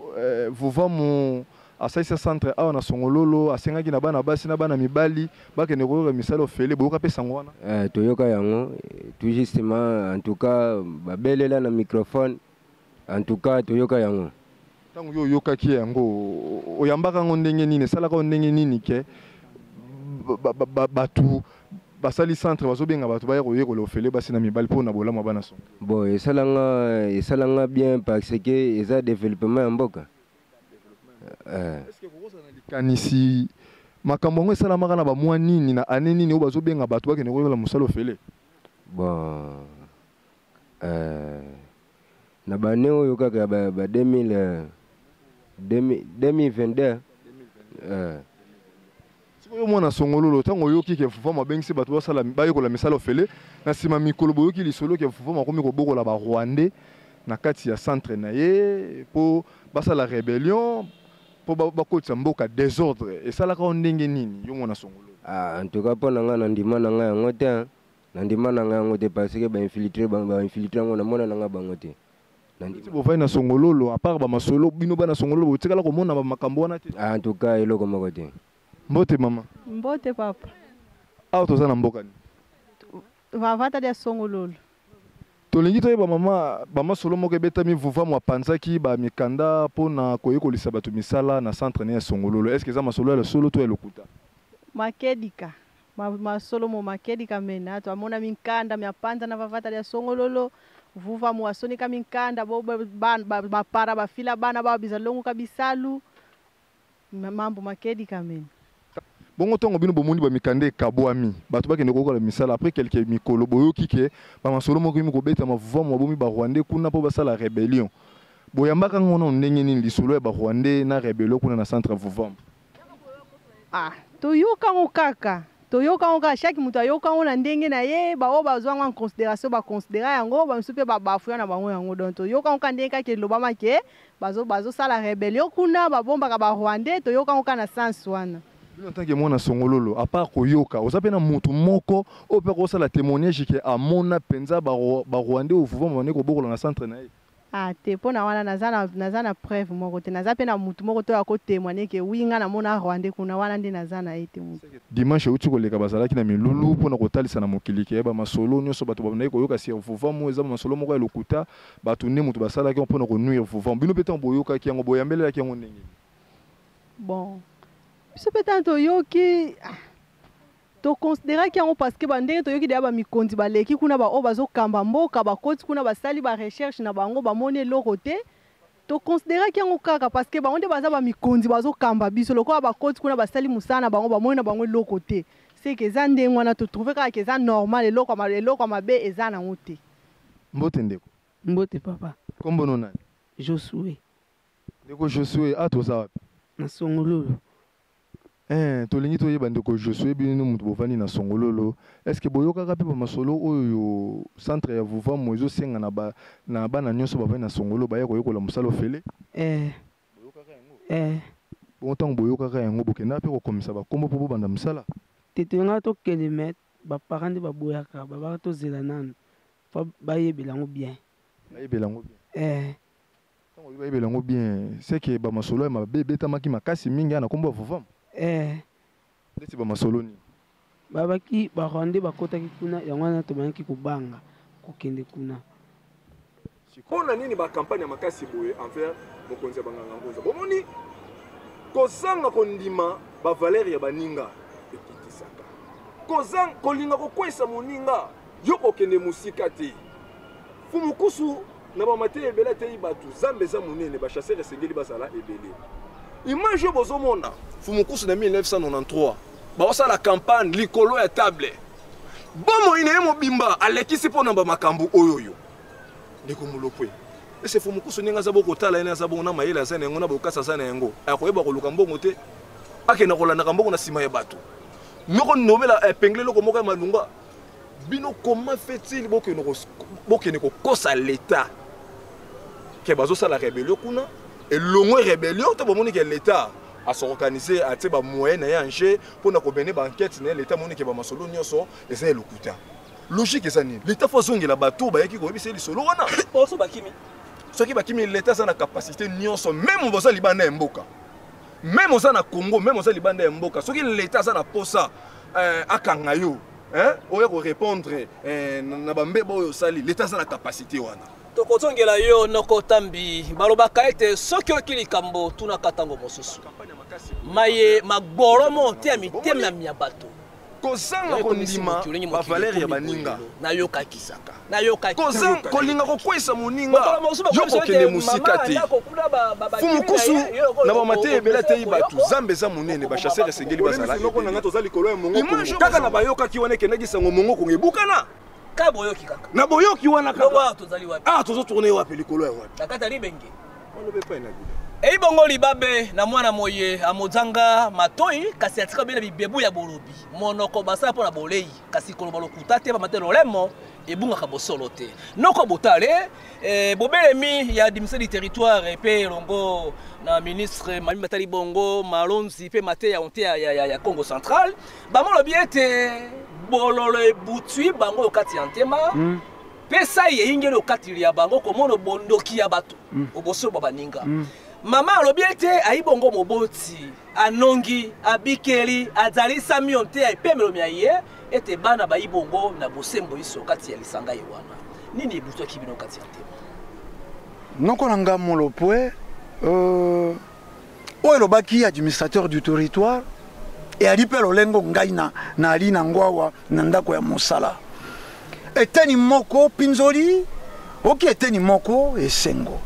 vuva mon asaisa centre awo na songololo asengaki na bana basi na bana mibali bakende koyoka misalo fele boyoka pesa ngwana toyoka yango tout justement en tout cas babelela na microphone en tout cas toyoka yango tango yo yokaki yango oyambaka ngo ndenge nini salaka ndenge nini ke batu basali centre bazobenga batu baya koyekola ofele basi na mibali mpona bolamu bana songo bon esalanga bien parce que eza développement ya mboka est-ce que kokosa na likanisi makambo ngo esalamaka na bamwa nini na ane nini oyo bazobenga batu bakende koyekola mosala ofele bon na bane oyo kaka ba 2022 sikoyo mwana songololo tango yoki ke fufa mabengisi bato basala bayekola misala ofele na nsima mikolo boyoki lisolo ke fufa makomi kobokola ba Rwandais na kati ya centre na ye po basala rébellion po bakotisa mboka désordre esalaka ndenge nini yo mwana songololo en tout cas mpona nga na ndima na nga yango te na ndima na nga yango te parce que bainfiltre yango na mona na nga bango te bovai na songololo à part bamasolo bino bana songololo botikala komona bamakambo wana te en tout cas eloko moko te mbote mama mbote papa awa toza na mboka ni vavata dia songololo tolingi toyeba mama bamasolo moko ebetami vuva mwa panzaki bamikanda mpona koyekolisa bato misala na centre ne ya songololo est ce que eza masolo ya solo to ya lokuta makedika masolo mo makedika mena to amona minkanda miapanza na vavata dia songololo vuva muasonika minkanda bo bapara bafila bana ba bizalongo kabisalu mambo makedika mena bongo tongo bino bomoni bamikanda ekabwami bato bakende kokola misala après quelques mikolo boyoki ke bamasolo moko imi kobeta mavuva mwa bomi barwandais kuna mpo basala rébellion boyambaka ngono ndenge nini lisolo ya barwandais na rébellion kuna na centre vuva toyoka ngo kaka toyoka ngo kaka chaque mutu ayoka ngo na ndenge na ye bao bazwanga en considération baconsidéra yango bamisu mpe bafuya na bango yango donc toyoka ngo ka ndenge kaka elobama ke bazosala rébellion kuna babombaka barwandais toyoka ngo ka na sens wana bino ntanke mwana songololo à part koyoka oza mpe na mutu moko oyo mpe kosala témoignage ke amona mpenza barwandais ovuva mabande kobokola na centre na ye te mpona wana naza na preuve moko te naza mpe na mutu moko to ya kotémoigne ke wi nga namona rwandais kuna wana nde naza na ye te mutu dimanche euti koleka bazalaki na milulu mpona kotalisa na mokili ke bamasolo nyonso bato babandaki koyoka sur vuvamo eza bamasolo moko ya lokuta bato nde mutu basalaki mpona konuire vuvamo bino mpe ntango boyokaki yango boyambelelaki yango ndenge Bon. Biso peut-être yoki to considérer qu'il y a parce que bandenge to yoki ba mikondi ba leki kuna ba o bazo kamba mboka ba koti kuna ba sali ba recherche na bango ba mone lorote to considérer qu'il y a kaka parce que ba onde baza ba mikondi bazo kamba biso loko ba koti kuna ba sali musana bango ba mone na bango lorote c'est que za ndenge wana to trouver que ça normal eloko mabe eza na ngote mbote ndeko mbote papa kombo nona Josué ndeko Josué toza wapi na Songololo tolingi toyeba ndeko Josué bino mutu bovani na Songololo est-ce que boyokaka mpe bamasolo oyo centre ya Vuvamu ezosenga na bana nyonso bavani na Songolo baya koyokola mosala ofele bon ntango boyokaka yango bokenda mpe kokomisa bakombo mpo bobanda mosala tetenga tokende met baparent nde baboyaka babaka tozela nano fa bayebela yango bien ntango bayebela yango bien c'est que bamasolo ya mabe ebetamaki makasi mingi ya na kombo ya Vuvamu ndeti bamasolo nini babaki barwande bakotaki kuna yango wana tomayaki kobanga kokende kuna mpona nini bakampagne ya makasi boye envers mokonzi ya banganga mboza bomoni kozanga kondima bavaleri ya baninga ekitisaka kolinga kokwesa moninga yo kokende mosika te fumukusu na bamate ebele te bato zambe eza monene bachasser esengeli bazala ebele image yo bozomona fumukusu na 1993 baosala campagne likolo ya table bomo ine ye mobimba alekisi mpona bamakambo oyoyo ndeko molopwe ese fumukusu ndenge aza bokotala ene aza bongo na mayele aza na yango na bokasa aza na yango akoyeba koluka mbongo te akenda kolandaka mbongo na nsima ya bato moko nomela epengle eloko moko ya malunga bino comment fait-il bokende kokosa l'état ke bazosala rébellion kuna elongwe rébellion to bomoni ke l'état à s'organiser à te ba moyen na yanje pona ko bene ba enquête na l'état moni ke ba masolo nyonso eza elokuta logique eza nini l'état faut zongela bato ba yaki ko yebisa lisolo wana poso bakimi soki bakimi l'état ça na capacité nyonso même boza libanda ya mboka même oza na Congo même oza libanda ya mboka soki l'état ça na posa akanga yo oya ko répondre na bambeba oyo sali l'état ça na capacité wana tokozongela yo noko tambi balobaka ete soki okili kambo tuna katango mosusu maye magboromo te ya mitema ya miabato kozanga kondima bavaleri ya baninga nayokakisaka kozanga kolinga kokwesa moninga yo kokende mosika te fumukusu na bamate ebele te bato zambe eza monene bachasser esengeli bazala kaka na bayokaki wana ekendaki sango mongo kongebukana boyoki kaka na boyoki wana kaka tozotourne wapi likolo ya wapi nakata libenge olobe pa ina eibongo libabe na mwana moye amozanga matoi kasi atika bena bibebu ya bolobi monoko basala mpona bolei kasi koloba lokuta te bamate lolemo ebungaka bosolo te noko botale bobelemi ya administration du territoire mpe elongo na ministre Mami Matali Bongo Malonzi mpe mate ya onte ya Congo central bamolobi ete bololo ebutwi bango okati ya ntema pesa ye ingeli okati ya bango komona bondoki ya bato obosolo babaninga mama alobi ete aibongo moboti anongi abikeli azali sami onte ya epemelo mia ye ete bana baibongo na bosembo iso kati ya lisanga ye wana nini ebutwaki bino kati ya ntema noko na nga molopwe oyo elobaki administrateur du territoire eyali mpe lolengo ngai na ali na ngwawa na ndako ya mosala eteni moko pinzoli oki eteni moko esengo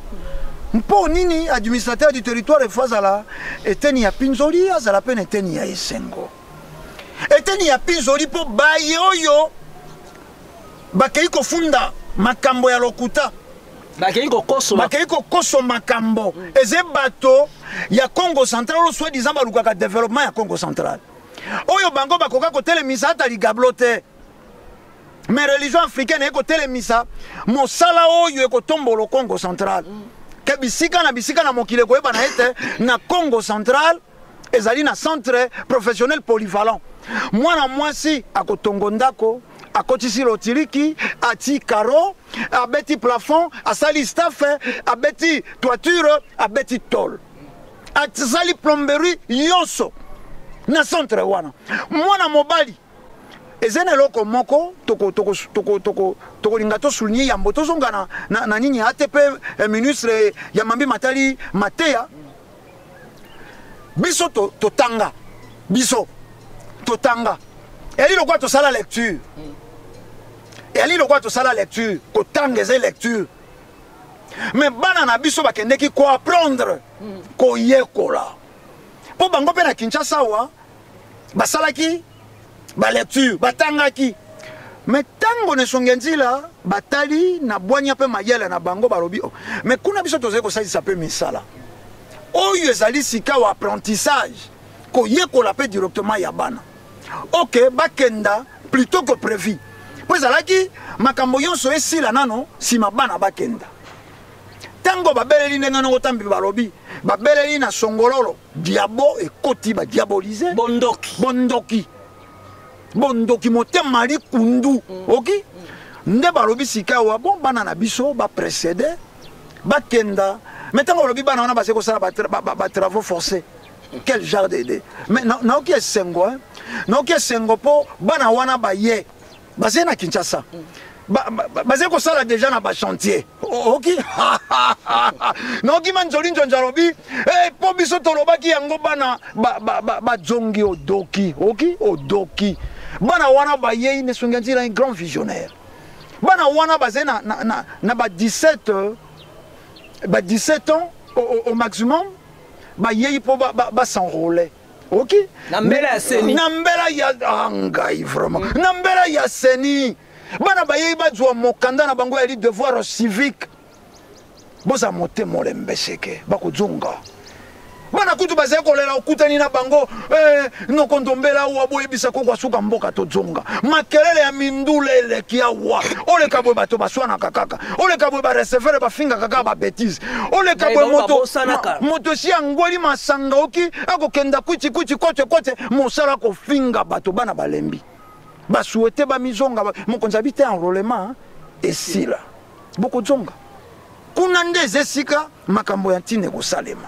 mpo nini administrateur du territoire efo azala eteni ya pinzoli azala mpe na eteni ya esengo eteni ya pinzoli mpo baye oyo bakei kofunda makambo ya lokuta bakei kokoso makambo eze bato ya Congo central oyo soi-disant balukaka développement ya Congo central oyo bango bakoka kotelemisa ata ligablo te mais religion africaine ekotelemisa mosala oyo ekotombola Congo central ke bisika na mokili koyeba na ete na Congo central ezali na centre professionnel polyvalent mwana mwasi akotongo ndako akotisi lotiriki ati karo abeti plafond asali staff abeti toiture abeti tol asali plomberie yonso na centre wana mwana mobali ezene loko moko tokolinga tosulinye yambo tozonga na nini ATP ministre ya Mami Matali Mateya biso totanga biso totanga eli lokwa tosala lecture eli lokwa tosala lecture kotanga eza lecture mais bana na biso bakendeki koapprendre koyekola mpo bango mpe na Kinshasa wa basalaki balecture batangaki mais ntango nesonge nzela batali na bwanya mpe mayele na bango balobi mais kuna biso tozali kosalisa mpe misala oyo ezali sika wa apprentissage koyekola mpe directement ya bana ok bakenda plutôt que prévu mpo ezalaki makambo nyonso esila nano nsima bana bakenda ntango babeleli ndenge nongo tambi balobi babeleli na songololo diabo ekoti badiabolize bondoki motema likundu oki nde balobi sika wa bon bana na biso baprécédé bakenda mais ntango balobi bana wana base kosala batravaux forcés quel genre d'idée mais naoki esengo naoki esengo mpo bana wana baye baze na Kinshasa baze kosala déjà na bachantier oki naoki manzoli njonjo alobi mpo biso tolobaki yango bana bazongi odoki oki odoki bana wana bayei nesongi nzela un grand visionnaire bana wana baze na ba 17 ans au maximum bayei mpo basenrôler ok na mbela ya ngai vraiment na mbela ya seni bana bayei bazwa mokanda na bango yali devoir civique boza motema olembe seke bakozonga bana kutu bazali kolela okutani na bango nokondombela awa boyebisa ko kwasuka mboka tozonga makelele ya mindula eleki awa oleka boye bato baswanaka kaka oleka boye barecevere bafinga kaka babétise oleka boye moto si angweli masanga oki akokenda kwiti kote mosala kofinga bato bana balembi basuete bamizonga mokonzi abi te enrôlement esila bokozonga kuna nde ezesika makambo ya ntine kosalema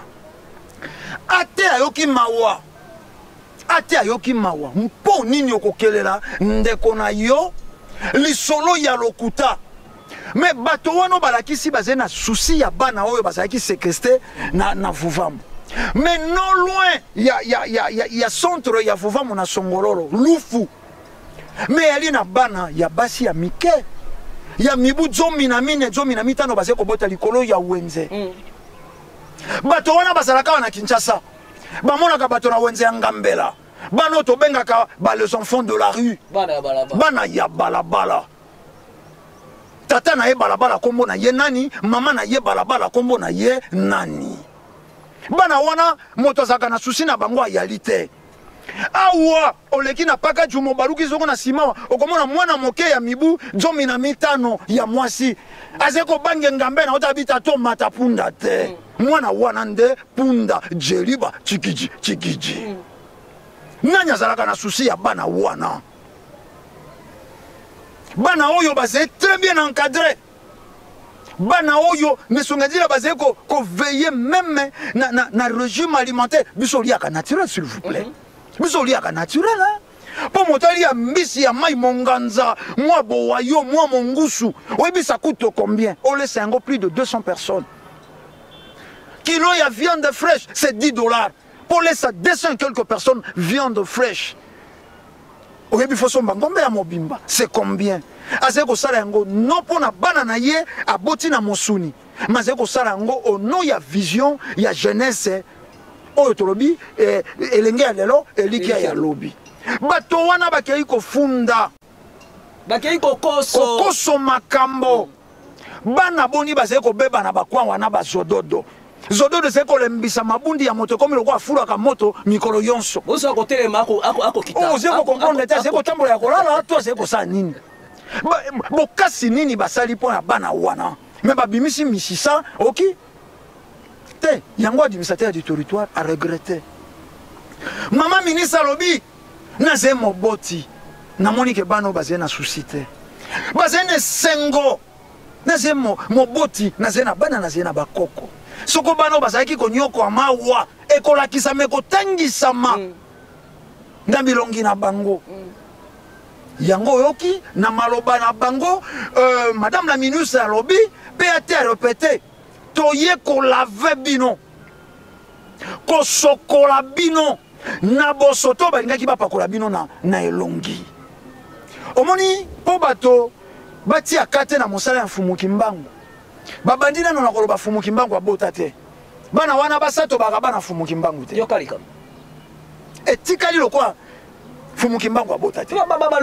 ate ayoki mawa mpo nini okokelela ndeko na yo lisolo ya lokuta me bato wana balakisi baze na souci ya bana oyo bazalaki séquestré na Vuvamu mais non loin ya centre ya Vuvamu na Songololo lufu mais yali na bana ya basi ya mike ya mibu 15 baze kobota likolo ya wenze bato wana bazalaka wana Kinshasa bamonaka bato na wenze ya ngambela bana tobengaka les enfants de la rue bana ya balabala tata na ye balabala kombo na ye nani mama na ye balabala kombo na ye nani bana wana moto azalaka na susi na bango ayali te awa oleki na paka jumo baluki soko na sima okomona mwana moke ya mibu 15 ya mwasi azeko bange ngambe na otabita to mata punda te mwana wana nde punda jeliba chikiji nani azalaka na susi ya bana wana bana oyo baze très bien encadré bana oyo nesonga nzela baze ko veiller même na régime alimentaire biso liaka naturel s'il vous plaît biso liaka naturel po motali ya mbisi ya mai monganza mwa bowayo mwa mongusu oyebisa kuto combien on laisse yango plus de 200 personnes kilo ya viande fraîche c'est $10 pour laisser 200 et quelques personnes viande fraîche oyebi fo somba ngombe ya mobimba c'est combien azali kosala yango non mpona bana na ye aboti na mosuni mais azali kosala yango au nom ya vision ya jeunesse oyo tolobi elenge ya lelo elikia ya lobi bato wana bakei kofunda bakei kokoso makambo bana boni bazali kobeba na bakwa wana bazododo zododo zali kolembisa mabundi ya moto komi lokwa afulaka moto mikolo yonso ozali kokomprendre te azali kotambola ya kolala to azali kosala nini bokasi nini basali mpo na bana wana me babimisi misisa oki te yango administrateur du territoire a regretté mama ministre alobi nazali moboti namoni ke bana oyo bazali na susi te bazali na esengo nazali moboti nazali na bana nazali na bakoko soko bana oyo bazalaki konyokola mawa ekolakisama ekotangisama na bilongi na bango yango oyoki na maloba na bango madame la ministre alobi mpe ate arepete toye kolave bino kosokola bino na bosoto balingaki bapakola bino na elongi omoni po bato batia kate na mosala ya Fumuki Mbangu babandi nano na koloba Fumuki Mbangu abota te bana wana basato bana Fumuki Mbangu te yokalika etikali lokwa Fumuki Mbangu abota te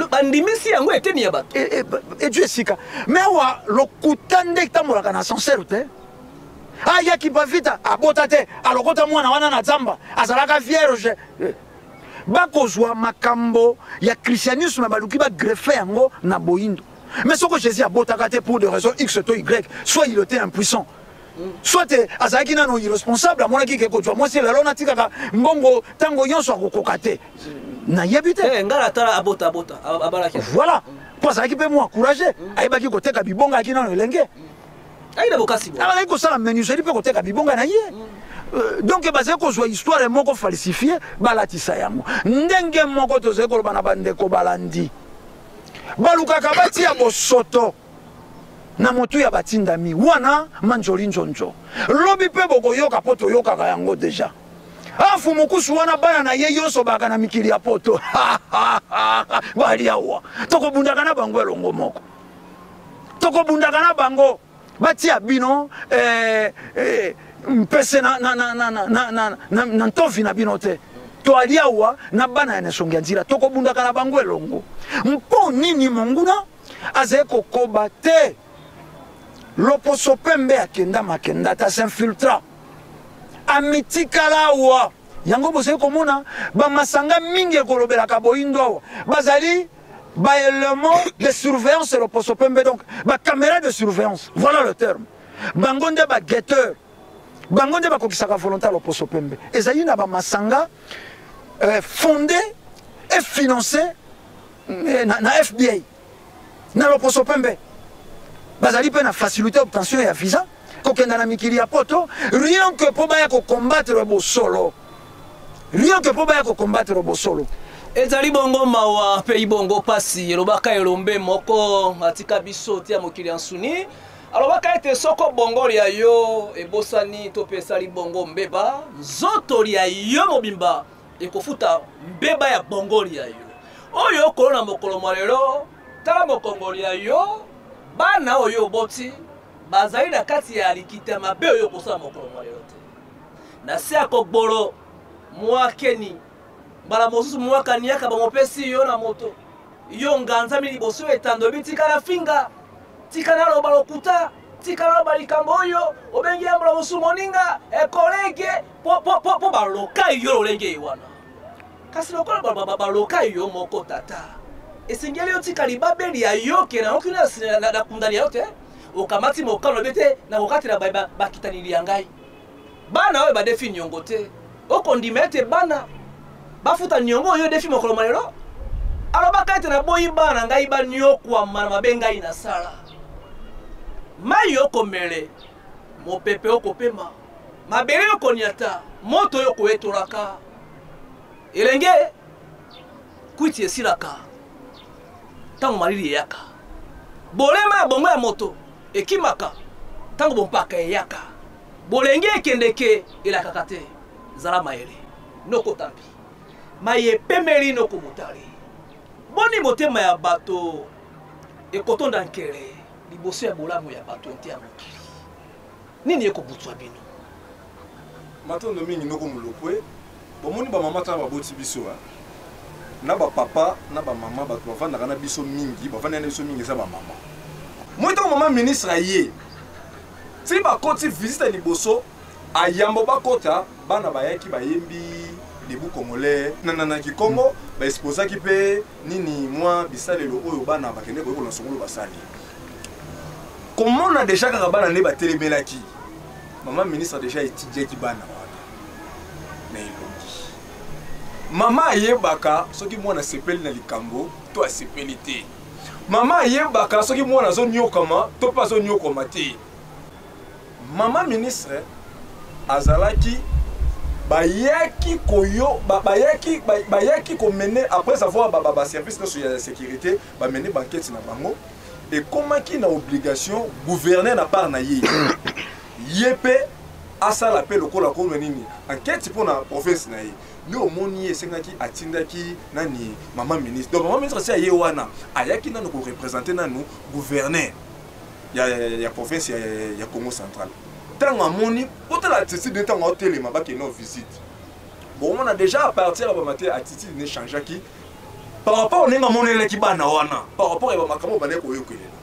bandimisi yango eteni ya bato Dieu esika mais wa lokuta nde tambolaka na sincère te ayaki bavita abota te alokota mwana wana na zamba azalaka vierge bakozwa makambo ya christianisme baluki bagrefe yango na boyindo mais ce que Jésus abotaka te pour des raisons X to Y soit il était impuissant soit azalaki nano irresponsable amonaki ke kozwa mwasi lelo natikaka mbongo ntango nyonso akokoka te nayebi te ngala tala abota abalaki voilà po azalaki mpe mwa courage ayebaki koteka bibonga aki nano elenge aina bokasi abaki kosala menuiserie mpe koteka bibonga na ye donc bazali kozwa histoire moko falsifie balatisa yango ndenge moko tozali koloba na bandeko balandi balukaka batia bosoto na motu ya batindami wana manjoli njonjo lobi mpe bokoyoka po toyokaka yango deja Fumukusu wana bana na ye yonso baka na mikili ya poto bali awa tokobundaka na bango elongo moko tokobundaka na bango batia bino mpese na ntofi na bino te to ali awa na bana ya nesongi ya nzira tokobundaka na bango elongo mpo nini monguna azali kokoba te loposo pembe akenda makenda ta s'infiltra amitikala awa yango bozali komona bamasanga mingi ekolobelaka boyindo awa bazali baélément de surveillance loposo pembe donc bacaméra de surveillance voilà le terme bango nde baguetteur bango nde bakokisaka volontaire loposo pembe ezali na bamasanga fondé et financé na FBI na loposo pembe bazali mpe na facilité obtention ya visa kokenda na mikili ya poto rien que po baya combattre bosolo rien que po baya combattre bosolo ezali bongo mawa mpe ibongo pasi elobaka elombe moko atika biso tia mokili ya nsuni alobaka ete soko bongo lia yo ebosani to pe esali bongo mbeba nzoto lia yo mobimba ekofuta mbeba ya bongo lia yo oyo okolona mokolo mwa lelo tala mokongo lia yo bana oyo oboti bazali na kati ya likita mabe oyo kosala mokolo mwa lelo te na se akobolo mwakeni mbala mosusu mwakaniaka bamopesi yo na moto yo nganza mili boso etandobi tikala finga tikala loba lokuta tikala loba likambo oyo obengi ya mbala mosusu moninga ekolege po baloka yo lolenge wana kasi lokola baloka yo moko tata esengeli yo tikali babeli ya yo kena okina na kundani ya yo te okamati mokano bete na kokatela bakitanili ya ngai bana oyo badefi nyongo te okondima ete bana bafuta nyongo oyo defi mokolo malelo alobaka ete na boyi bana ngai banyokwama na mabe ngai na sala mai okomele mopepe okopema mabele okoniata moto oyo koetolaka elenge kwiti esilaka ntango malili eyaka bolema ya bongo ya moto ekimaka ntango bompaka eyaka bolenge ekendeke elakaka te zala mayele nokotambi maye pemeli nokomutali boni motema ya bato ekotonda nkele liboso ya bolamu ya bato nte ya mokili nini ekobutswa bino matondo mingi nokomulopwe bomoni bamama tana baboti biso na bapapa na bamama bato bavandaka na biso mingi bavandaka na biso mingi eza bamama moi ntango mama ministre aye ti bakoti visite liboso ayambo bakota bana bayaki bayembi debu congolais na kikongo baexposaki mpe nini mwa bisalelo oyo bana bakende koyekola songolo basali komona deja kaka bana nde batelemelaki mama ministre deja etidiaki bana wana na elongi mama ayebaka soki mwana asepeli na likambo to asepeli te mama ayebaka soki mwana azonyokama to mpe azonyokama te mama ministre azalaki bayaki koyo bayaki komene après avoir ba service de sécurité bamene banquette na bango et komaki na obligation gouverner na part na ye ye pe asala appel lokola comme nini enquête pour la province na ye ni omoni esengaki atindaki nani maman ministre donc maman ministre c'est aye wana ayaki nanu ko représenter nanu gouverneur ya province ya Congo central tant amoni potala attitude de tant hôtel ma ba ke no visite bon on a déjà à partir à matin attitude ne changeaki par rapport au monele ki bana wana par rapport à makambo bana ko yokelela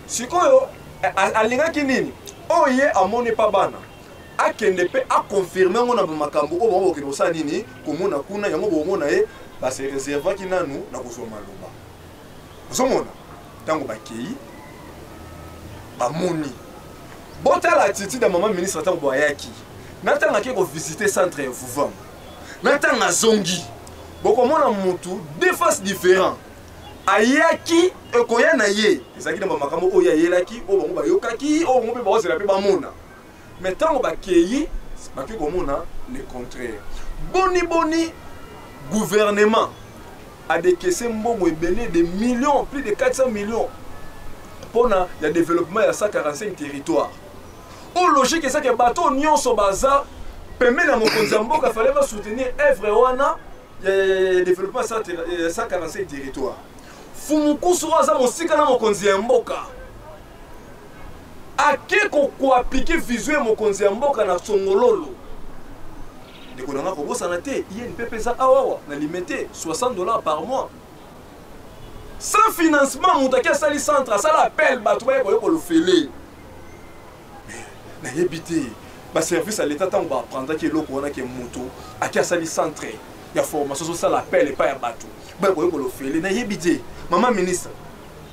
sikoyo alingaki nini oye amoni pa bana akende pe a confirmer ngona ba makambo o bongo ke bosa nini komona kuna yango bomona e ba se réserva ki nanu na kusoma loba osomona tango bakei ba moni botala attitude de maman ministre tango boyaki natanga ke ko visiter centre Vuvam natanga zongi bokomona mutu deux faces différents ayaki ekoya na ye ezaki na makambo oyo ayelaki o bango bayokaki o bango pe bazela pe bamona mais tant bakei baki komona le contraire boni gouvernement a décaissé mbongo ebele de millions plus de 400 millions pour le développement de 145 territoires au logique ça que bateau nyonso baza permet na mokonzi mboka fallait va soutenir œuvre wana le développement de 145 territoires fumukusu aza mosika na mokonzi mboka ake ko appliquer vision mokonzi mboka na songololo ndeko nanga ko bosa na te INPP za awawa na limité $60 par mois sans financement mutaki asali centre asala appel bato ba ko le fele na yebité ba service à l'état tant ba prendre ki loko wana ke moto ake asali centre ya formation so sala appel et pas ya bato ba ko le fele na yebité maman ministre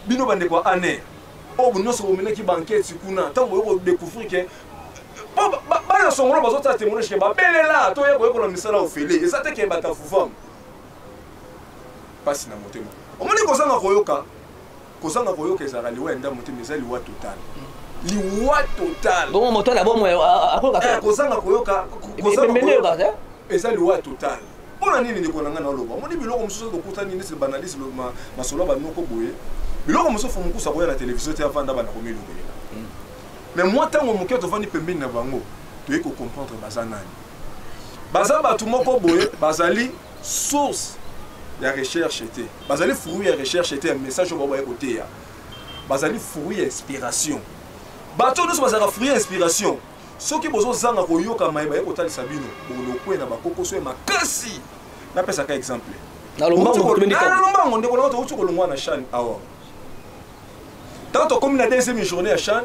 bino bande ko ane o bu noso bomena ki banquette sikuna tant ko découvrir que ba na songolo bazota témoignage ke ba belela to ye ko le misala o fele et ça te ke bata Vuvam pasi na motema omoni kozanga koyoka ezala liwa enda motema eza liwa total bon moto na bon akoka kozanga koyoka eza liwa total mpona nini ndeko na nga na oloba omoni biloko mosusu tokuta nini se banalise masolo banoko boye biloko mosusu fo mokusa koya na televizio te avanda bana komilukolela mais moi ntango moke tovandi pembeni na bango toyei kocomprendre baza nani baza bato moko boye bazali source ya recherche te bazali fruit ya recherche te message oyo baboya koteya bazali fruit ya inspiration bato nyonso bazalaka fruit ya inspiration soki bozozanga koyoka mayeba ye kotalisa bino bolokwe na bakokoso ya makasi napesaka exemple na lombango ndeko nanga touti kolongwa na chan awa ntango tokomi na deuxième journée ya chan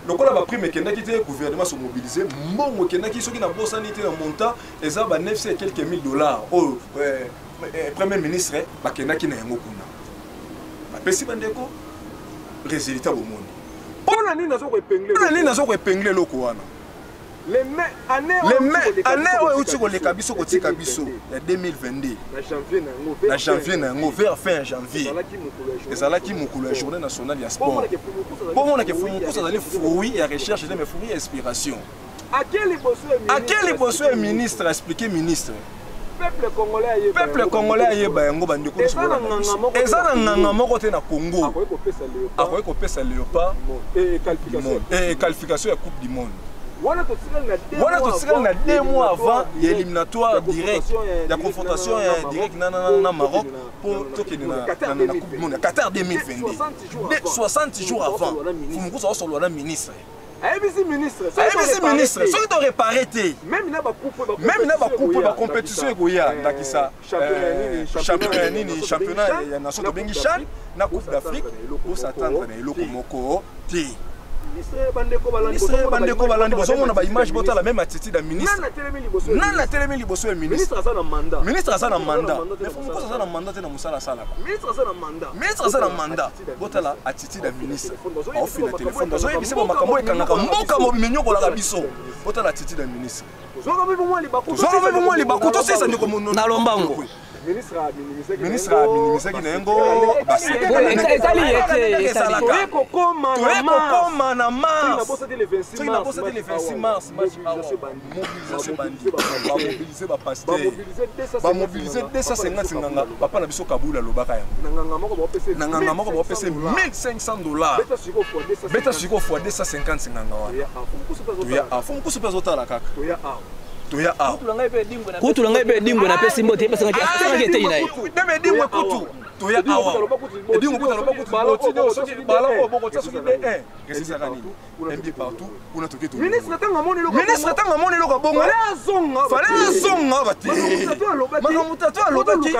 lokola baprime ekendaki te gouvernement se mobiliser mbongo ekendaki soki na bosani te na montant eza ba 900 et quelques mille dollars oyo premier ministre bakendaki na yango kuna bapesi bandeko résultat bomoni mpona nini nazo koepengle eloko wana année oyo euti koleka biso kotika biso ya 2022 na janvier na yango vers fin janvier ezalaki mokolo ya journée nationale ya sport bomonake fumukusa azali fruit ya recherche mais fruit ya inspiration ake liboso ya ministre expliqué ministre peuple congolais ayeba yango bandeko eza na nganga moko te na Congo akoki kopesa léopard et qualification ya coupe du monde wana totikali na 2 mois avant ya éliminatoire direct ya confrontation direct na Maroc pour tokende na coupe du monde ya Qatar 2022 60 jours avant fumukusa osolwa na ministre ABC ministre soki to réparer te même na bakupe ba compétition ekoya ndakisa championnat ya nation to bengi CHAN na coupe d'Afrique pour s'attendre na eloko moko te bandeko balandi bozomona ba image botala même attitude ya ministre nana telemi liboso ya ministre aza na mandat mais fumukusa aza na mandat te na mosala asalaka ministre aza na mandat botala attitude ya ministre aofina telefone bazoyebisa bo makambo ekangaka mboka mobimi nyokolaka biso botala attitude ya ministre tozolobi bomwa libaku tosesa ndeko na lombango ministre aminimisaki na yango toyekokoma na mars soki nabosati le 26 mars bamobilize bapaster bamobilize 250 nganga papa na biso kabula alobaka yango na nganga moko baopesa $1500 beta siko fois 250 nganga wana toya afo mokusu mpe azotala kaka toya awa kutu langa ibe dingwe na pesi mbote pesa ngaki ete ina deme dingwe kutu toya awa dingwe kutu na kutu botino soki bala ko boko tsa soki de resisa kani mbi partout kuna toke to ministre tanga moni loko bongo fale azonga bati manga mutato alobaki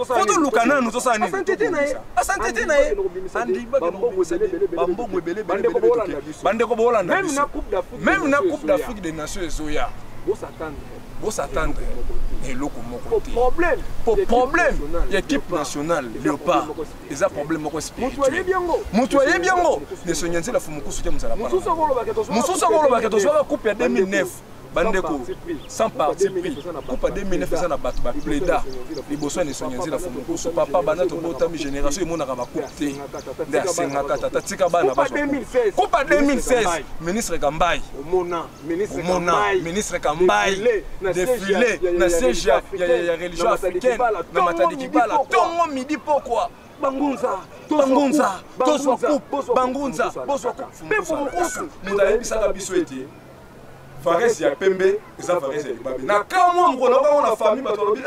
foto lukana nous tosani asante tena andi bambongo belé bande ko bolanda même na coupe d'Afrique des nations ezoya Vous s'attendre et le problème l'équipe nationale Léopard ils ont problème spirituel mutoye biango ne sonyanzi la fumu kusuke muzala pana mususa ko loba keto soit coupe 2009 bandeko sans parti pris coupe 2009 ça na batu ba pleda liboso ne sonyanzi la fumu kusu papa bana to bota mi génération imonaka ba coupe nda senga kata tatika bana ba coupe 2016 ministre Kambai ministre Kambai défilé na siège ya religion africaine na Matadi Kibala tongo midi pourquoi Bangunza toswa coupe Bangunza boswa coupe mudale bisaka biso ete Fares ya pembe eza Fares ya libabe na kamwa mkono ba na famille batolobi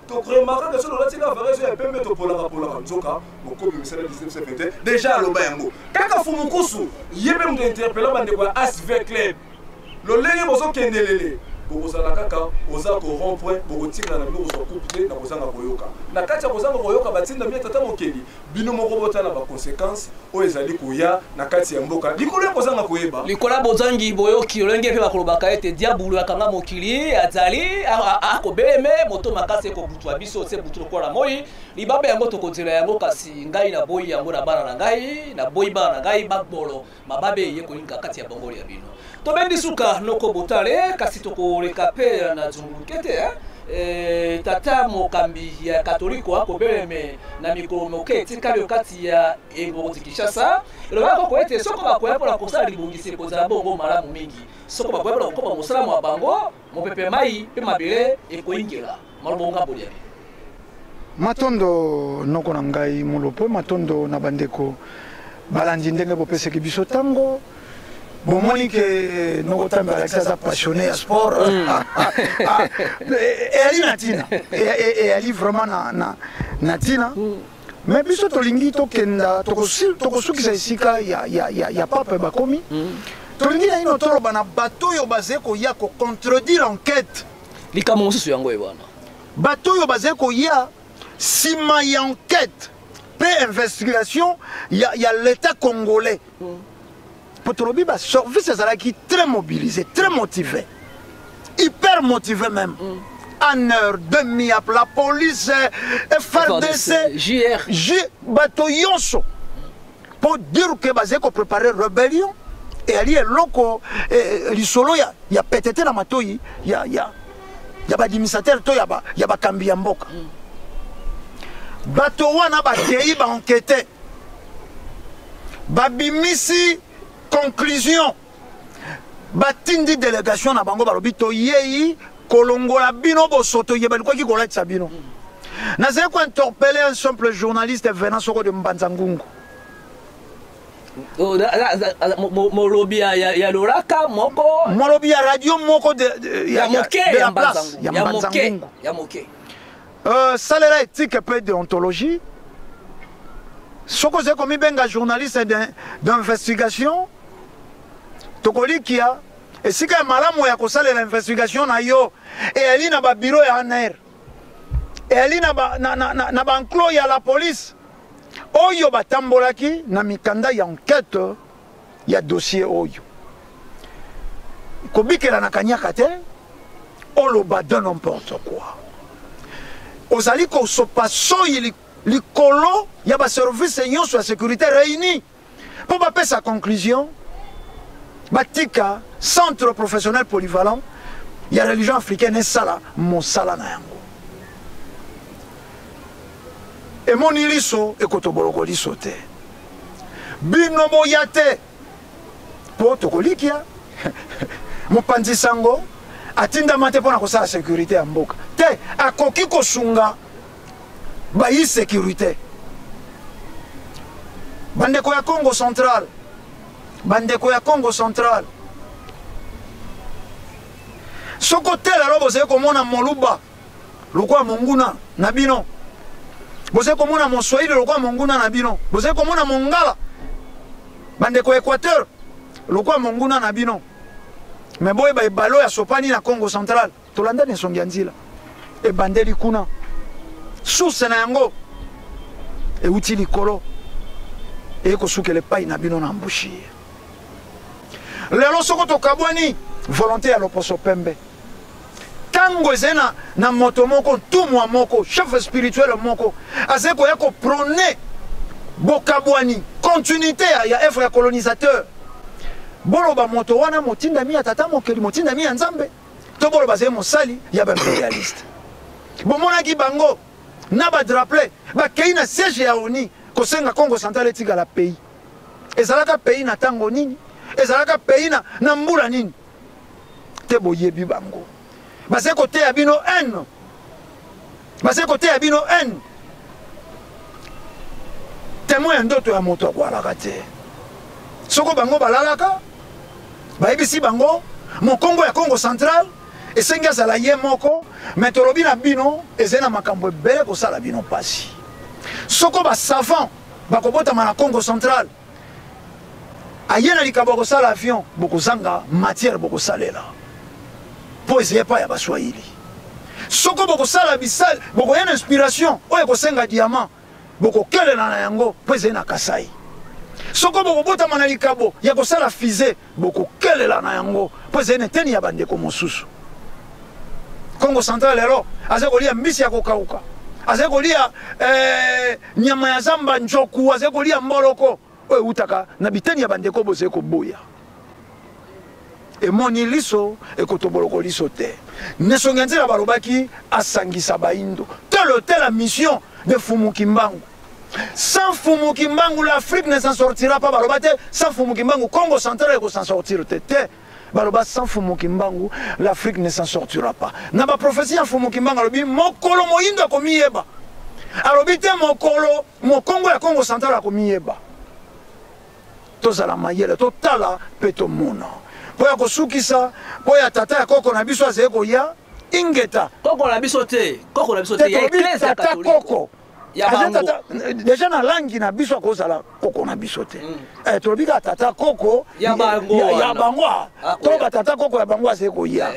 to remarquer que sur la tika Fares ya pembe to polaka nzoka bokobi misala 1970 déjà loba yango kaka fumukusu yebe mtu interpeller bande kwa ASV club lo lenge bozo kendelele bozala kaka oza ko rond-point bokotika na bino bozo couple na kozanga koyoka na kati ya kozanga koyoka batinda mi tata mokeli bino moko botala ba conséquences o ezali koya na kati ya mboka likolo ya kozanga koyeba likola bozangi boyoki olenge pe bakolobaka ete diabulu akanga mokili azali akobeleme moto makase ko butwa biso se butu ko la moi libabe yango tokozela yango kasi ngai na boyi yango na bana na ngai na boyi bana na ngai bakbolo mababe ye ko linga kati ya bongoli ya bino to bendi suka noko botale kasi toko rekape na zungulukete tata mokambi ya katoliko akobeleme na mikolo moke tikali kati ya Eboti Kinshasa lobako ko ete soko bakoya pola kosala libungisi koza bongo malamu mingi soko bakoya pola kopa mosala mwa bango mopepe mai pe mabele ekoingela malobonga bolia matondo noko na ngai molopo matondo na bandeko balandi ndenge bopeseki biso tango bomoni ke noko tamba Alexaza passionné à sport et ali natina et ali vraiment na tina mais biso tolingi tokenda tokosukisa esika ya papa bakomi tolingi na ino toloba na bato oyo baze koya ko contredire enquête likambo mosusu yango ebwana bato oyo baze koya sima ya enquête pe investigation ya l'état congolais Potolobi ba service ezalaki très mobilisé, très motivé, hyper motivé même. En heure, demi après la police, FRDC, JR, bato yonso pour dire que basé ko préparer rébellion et ali eloko lisolo ya pétété na matoyi ya ba administrateur to ya ba kambi ya mboka. Bato wana ba tei ba enquêter. Babimisi conclusion batindi délégation na bango balobi to yei kolongola bino bosoto yebali kwa ki kolatisa bino nazali ko interpeller un simple journaliste venant soko de Mbanza Ngungu molobi ya loraka moko molobi ya radio moko de ya place ya Mbanza Ngungu ya moke salela éthique et peu déontologie soko ze komi benga journaliste d'investigation tokolikia esika ya malamu ya kosalela investigation na yo eyali na ba bureau ya ANR eyali na ba enclos ya la police oyo batambolaki na mikanda ya enquête ya dossier oyo kobikela na kanyaka te oloba de n'importe quoi ozali kosopa soyi likolo ya ba service nyonso ya sécurité réunis pour bape sa conclusion batika centre professionnel polyvalent ya religion africaine esala mosala na yango emoni liso ekotoboloko liso te bino boya te mpo tokolikia mopanzi sango atindama te mpona kosala sécurité ya mboka te akoki kosunga bayi sécurité bandeko ya Congo central bandeko ya Congo central soko te lelo bozali komona moluba lokwa monguna na bino bozali komona moswahili lokwa monguna na bino bozali komona mongala bandeko Équateur lokwa monguna na bino me boyeba ebalo ya sopani na Congo central tolandani nsongi ya nzela ebandeli kuna source na yango euti likolo ekosukela epai na bino na mbushi lelo soko tokabwani volonté ya loposo pembe tango ezali na moto moko ntumwa moko chef spirituel moko azali koya koprone bokabwani continuité ya œuvre ya colonisateur boloba moto wana motindami ya tata mokeli motindami ya nzambe to boloba azali mosali ya baimpérialiste bomonaki bango na badraple bakei na siège ya ONU kosenga Congo central etikala pays ezalaka pays na tango nini ezalaka pays na mbula nini te boyebi bango base kote ya bino haine base kote ya bino haine témoin ya ndoto ya moto akwalaka te soko bango balalaka bayebisi bango mokongo ya Congo central esengi azala ye moko me tolobi na bino ezali na makambo ebele kosala bino pasi soko basavant bakobotama na Congo central aye na likambo kosala avion bokozanga matière bokosalela mpo ezali epai ya baswahili soko bokosala bisale bokoya na inspiration oyo ekosenga diamant bokokelela na yango mpo ezali na Kasai soko bokobotama na likabo ya kosala fusée bokokelela na yango mpo ezali na eteni ya bandeko mosusu Congo central lelo azali kolia mbisi ya kokauka azali kolia nyama ya zamba njoku azali kolia mboloko oyo eutaka na biteni ya bandeko bozali koboya emoni liso ekotoboloko liso te nesongi ya nzela balobaki asangisa baindo tolo te la mission de Fumukimbangu. Sans Fumukimbangu l'Afrique ne s'en sortira pas balobate sans Fumukimbangu Congo central eko s'en sortir te baloba sans Fumukimbangu l'Afrique ne s'en sortira pas na ba prophétie ya Fumukimbangu alobi mokolo moyindo akomiyeba alobi te mokolo mokongo ya Congo central akomiyeba tozala mayele totala pe tomona po ya kosukisa po ya tata ya koko na biso azali koya ingeta koko na biso te ya eklezia katolika koko déjà na langi na biso akozala koko na biso te tolobi ka tata koko ya bango toka tata koko ya bango azali koya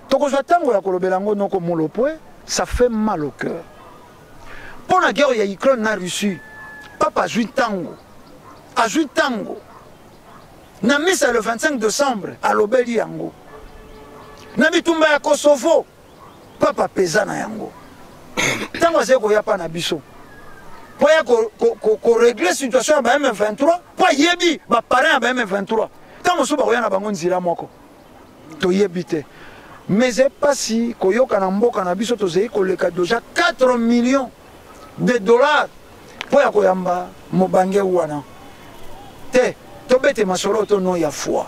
tokozwa ntango ya kolobela yango noko molopwe ça fait mal au cœur mpo na guerre ya Ukraine na Russie papa azwi ntango na misa le 25 décembre alobeli yango na bitumba ya Kosovo papa peza na yango ntango azali koya pa na biso po ya koregle situation ya ba M23 po ayebi baparent ya ba M23 ntango mosusu bakoya na bango nzela moko toyebi te mais epasi koyoka na mboka na biso tozali koleka deja 4 millions de dollars po ya koyamba mobange wana te tobete masolo tono ya foi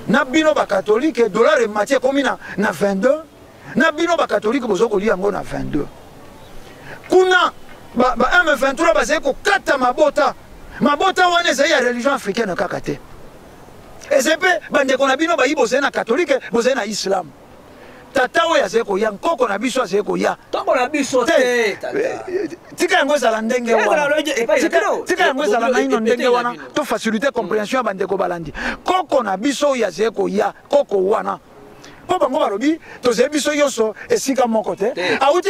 na bino bakatolike dollar emati ekomi na 22 na bino bakatolike bozo kolia yango na 22 kuna ba M23 bazali kokata mabota wana ezali ya religion africaine kaka te eze mpe bandeko na bino bayi bozali na katolike bozali na islam tata oyo azali koya nkoko na biso azali koya toko na biso te tika yango ezala ndenge wana tika yango ezala naino ndenge wana to facilité compréhension ya bandeko balandi koko na biso oyo azali koya koko wana mpo bango balobi tozali biso nyonso esika moko te auti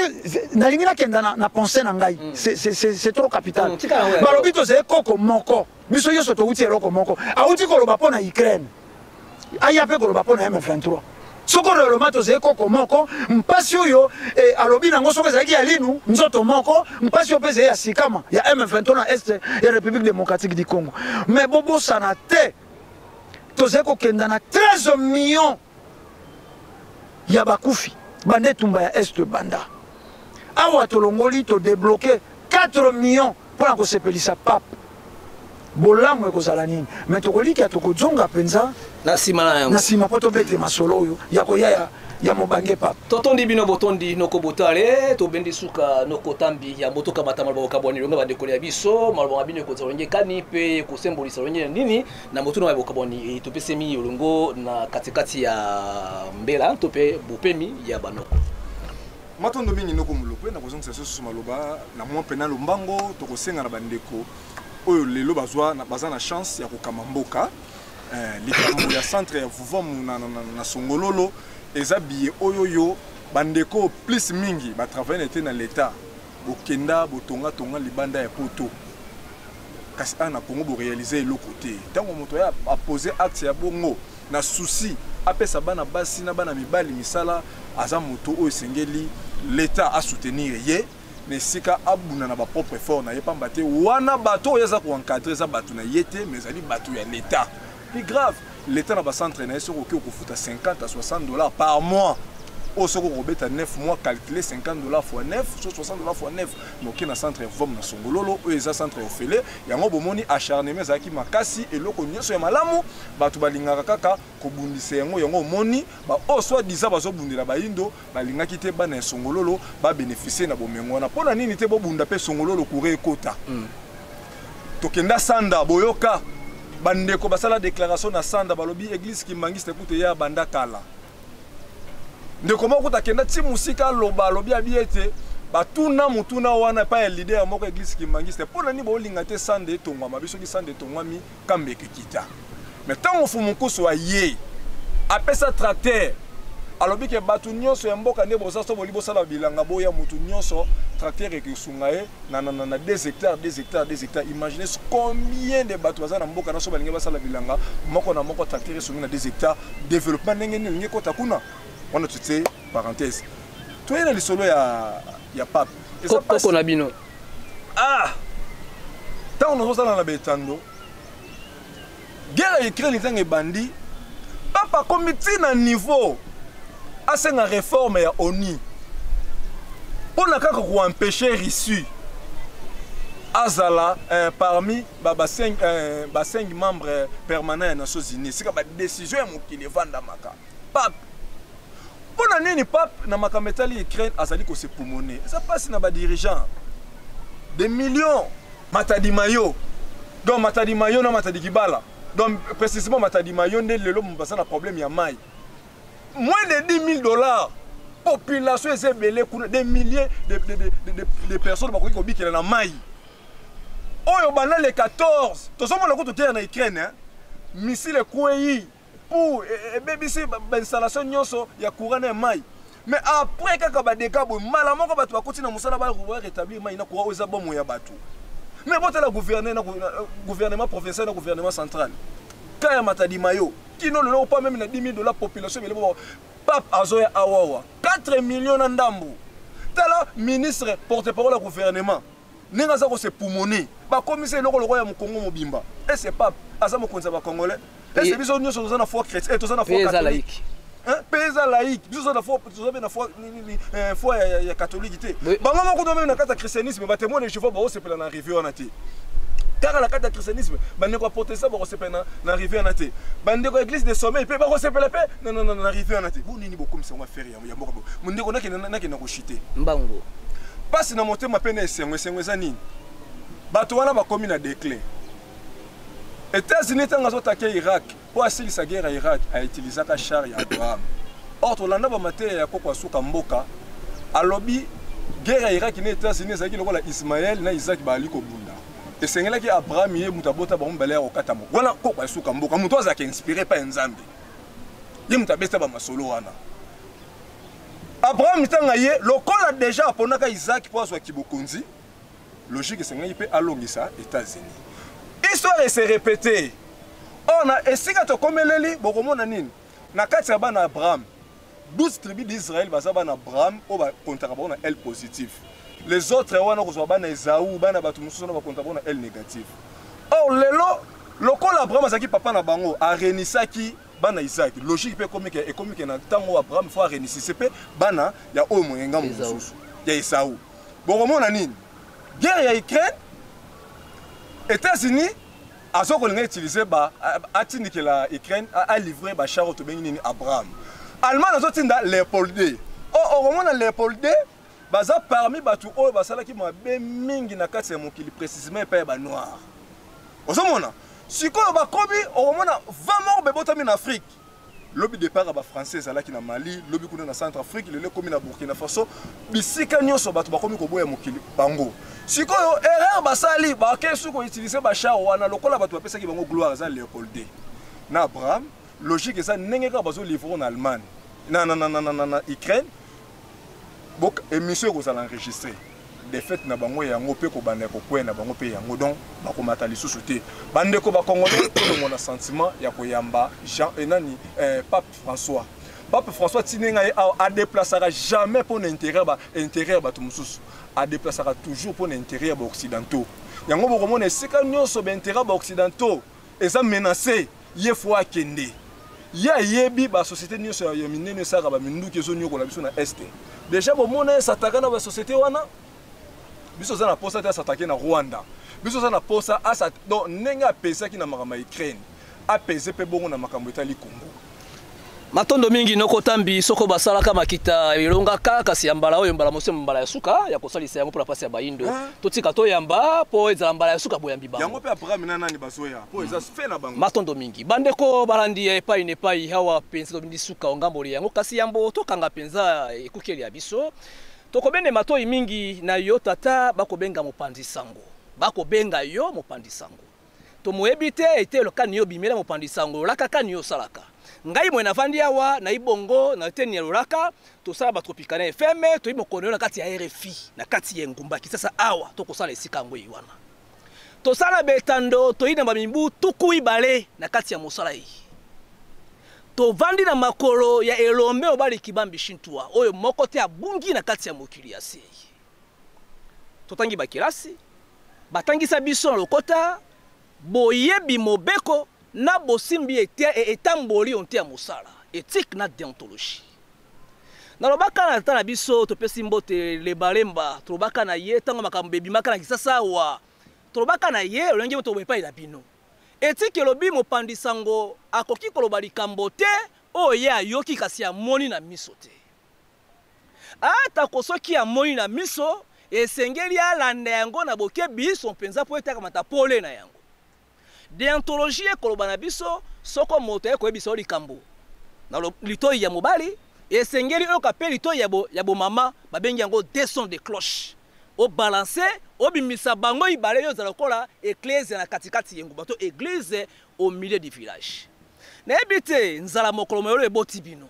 nalingi nakenda na pensé na ngai c'est trop capital balobi tozali koko moko biso nyonso touti eloko moko auti koloba mpo na Ukraine aya mpe koloba mpo na M23 soko lelo tozali koko moko mpasi oyo alobi nango soko ezalaki ya linu nzoto moko mpasi oyo mpe ezali ya sikama ya M23 na est ya République démocratique du Congo mais bobosana te tozali kokenda na 13 millions ya bakufi bande tumba ya est banda awa tolongoli to débloquer 4 millions mpona kosepelisa pape bolamu ekozala nini me tokolika tokozonga mpenza na nsima na yango na nsima mpo tobete masolo oyo ya koya ya mobange pape totondi bino botondi noko botale tobendi suka noko tambi ya moto kamata maloba okabwani longa bandekoli ya biso maloba bino ekozala longe kani mpe kosembolisa longe nini na moto na bokabwani topesemi yolongo na katikati ya mbela to mpe bopemi ya banoko matondo mingi noko molopwe na kozongisa susu maloba na mwa pena lombango tokosenga na bandeko oyo lelo baza na chance ya kokama mboka likambo ya centre ya vuvamu na songololo eza biye oyo bandeko plus mingi batravaille ete na l'état bokenda botonga libanda ya poto kasi na Congo boréaliser eloko te ntango moto ya apose acte ya bongo na souci apesa bana basi na bana mibali misala aza moto oyo esengeli l'état a soutenir ye nesika abuna na ba propre effort na ye pamba te wana bato oyo eza koencadre eza bato na ye te mais ezali bato ya l'état plus grave l'état na bacentre na ye soki okoki kofuta 50 à 60 $ par mois oyo soki okobeta 9 mois calculer 50 $ fois 9 so 60 $ fois 9 noki na centre ya vom na songololo oyo eza centre ya ofele yango bomoni acharnement ezalaki makasi eloko nyonso ya malamu bato balingaka kaka kobundisa yango omoni oyo soit disant bazobundela bayindo balingaki te bana ya songololo babénéficie na bomengo wana mpona nini te bobunda mpe songololo kure ekota tokenda sanda boyoka bandeko basala déclaration na sanda balobi église kimbangiste ekute ya banda kala ndeko moko takenda ti musika loba lobi abiete batuna mutuna wana pa ya leader moko église kimbangiste mpona ni bolinga te sanda etongwama biso ki sanda etongwami kambeke kita mais tango fumukusu aye apesa tracteur alobi ke batu nyonso ya mboka nde boza so boli bosala bilanga boya mutu nyonso tracteur ekesunga ye na 2 hectares imaginez combien de batu baza na mboka na so balinga basala bilanga moko na moko tracteur esunga na 2 hectares développement ndenge nini lingi kota kuna wana tutie parenthèse toyena lisolo ya pape koko na bino ntango nazosala na betando guerre ya Ukraine ntango ebandi papa akomi ti na niveau asenga réforme ya ONU mpona kaka koempêche Russie azala parmi ba 5 membres permanents ya Nations Unies sika badécision ya mokili evandamaka pape mpona nini pape na makambo etali Ukraine azali kosepumone eza mpasi na badirigeant des millions Matadi Mayo donc Matadi Mayo na Matadi Kibala donc précisément Matadi Mayo nde lelo mbasa na problème ya mai moins de 10 000 $, population est belée, des milliers de personnes qui ont dit qu'il y a mai. Oh, il les 14. Tout ça, on a dit en Ukraine, missile Kouéi pour BBC, l'installation il y a courant de mai. Mais après, quand il y a des cas, malamment, quand on continue à rétablir mai, il y a courant aux abonnés ya batu. Mais bon, le gouvernement provincial, le gouvernement central. Quand il y a Matadi Mayo, qui n'ont pas même 10 000 $ population, mais le pape Azoya Awawa, 4 millions d'andambo. Tala ministre porte-parole au gouvernement. Nenga zako se poumoné. Ba commissaire le roi ya Congo mobimba. Et c'est pape azamo konza ba congolais. Et c'est biso nyo so na foi chrétien, et to na foi catholique. Hein? Pays laïque, biso na foi, to na foi ya catholique té. Ba ngama ko do même na kata christianisme, ba témoin je vois ba o se pela na arrivé on a té. Car à la carte de christianisme, bande ko porter ça ba receper na arriver en até. Bande ko église de sommeil, pe ba receper la paix. Non arriver en até. Bon nini beaucoup ça on va faire ya mboko. Munde ko na ko chiter. Mbango. Passe na moté ma peine sengo zanini. Bato wana ba komi na déclin. États-Unis tanga zo taquer Irak, pour asili sa guerre à Irak a utilisé ka char ya Abraham. Or to landa ba maté ya kokwa suka mboka. Alobi guerre à Irak ni États-Unis zaki lokola Ismaël na Isaac ba aliko bunda. Et c'est là que Abraham y est mutabota ba mbala au katamo. Voilà kokwa suka mboka muto azaki inspiré par Nzambe. Ye mutabesta ba masolo wana. Abraham tanga ye lokola déjà aponaka Isaac pour azwa kibokonzi. Logique c'est ngai pe alongisa États-Unis. Histoire se répéter. On a esika to komeleli bokomona nini. Na kati ya bana Abraham 12 tribus d'Israël baza bana Abraham o ba kontaka ba na L positif. Les autres wana ko bana Esaü bana batu mususu na ba kontaka na L négatif. Or lelo lokola Abraham azaki papa na bango a renisaki bana Isaac. Logique pe comique na tango Abraham faut renisisi pe bana ya o moyenga mususu. Ya Esaü. Bokomona nini? guerre ya Ukraine États-Unis azokolinga utiliser ba atindikela Ukraine a livré ba char to bengi nini Abraham Allemagne azotinda Leopold II au moment na Leopold II baza parmi batu oyo basalaki mabe mingi na kati ya mokili précisément pa ba noir ozomona sikoyo bakobi au moment na 20 morts bebotami na Afrique lobi départ ba français ezalaki na Mali lobi kuna na Centrafrique lelo komi na Burkina Faso bisika nyonso batu bakomi koboya mokili bango sikoyo erreur basali ba kesu ko utiliser ba char wana lokola batu bapesaki bango gloire za Leopold II na Abraham logique ça ndenge ka bazo livrer en Allemagne na Ukraine bok émission ko sala enregistrer des fêtes na bango yango pe ko banda ko kwena bango pe yango donc ba ko mata lisusu te bande ko ba congolais to mon sentiment ya ko yamba Jean enani Pape François tinenga a déplacera jamais pour l'intérêt ba tout mususu a déplacera toujours pour l'intérêt ba occidentaux yango boko mona sika nyonso ba intérêt ba occidentaux et ça menacé ye fois kende ya yebi ba société nyonso ya minene saka ba minduki zo nyoko la biso na est déjà bo mona s'attaquer na ba société wana biso za na posa ta s'attaquer na Rwanda biso za na posa asa donc nenga pesa ki na makama Ukraine a pesa pe bongo na makambo etali Congo matondo mingi noko tambi soko basala kama kita ilonga kaka si yambala oyo mbala mose mbala ya suka ya kosalisa yango pour la passe ya baindo totika to yamba po eza mbala ya suka boyambi bango yango pe apra mina nani basoya po eza fe na bango matondo mingi bandeko balandi epai ne pai hawa penza to bindi suka ngamboli yango kasi yambo to kanga penza ekukeli ya biso tokobene matoi mingi na yo tata bakobenga mopandi sango bakobenga yo mopandi sango to moebite ete lo kanyo bimela mopandi sango laka kanyo salaka ngai mwe navandi awa na ibongo na teni ya loraka tosala ba Tropicana FM to imokono na kati ya RFI na kati ya ngumba kisasa awa tokosala esika ngoi wana tosala betando to ina bamimbu tuku ibale na kati ya mosala yi to vandi na makolo ya elombe obali kibambi shintwa oyo moko te abungi na kati ya mokili ya sei totangi bakilasi batangisa biso lokota boyebi mobeko na bosimbi etamboli onte ya mosala éthique na déontologie na lobaka na tana biso to pesi mbote le balemba to lobaka na ye tango makambo bebimaka na kisasa wa to lobaka na ye olenge moto boyepa ila bino éthique lobi mopandi sango akoki koloba likambo te oyo ayoki kasi amoni na miso te ata kosoki amoni na miso esengeli alanda yango na boke biso mpenza po etaka mata pole na yango déontologie koloba na biso soko moto eko ebiso likambo na litoi ya mobali esengeli oyo kape litoi ya bo mama babengi yango des sons de cloche o balancer o bimisa bango ibale yo zala kola église na katikati yengu bato église au milieu du village na ebite nzala mokolo moyo eboti bino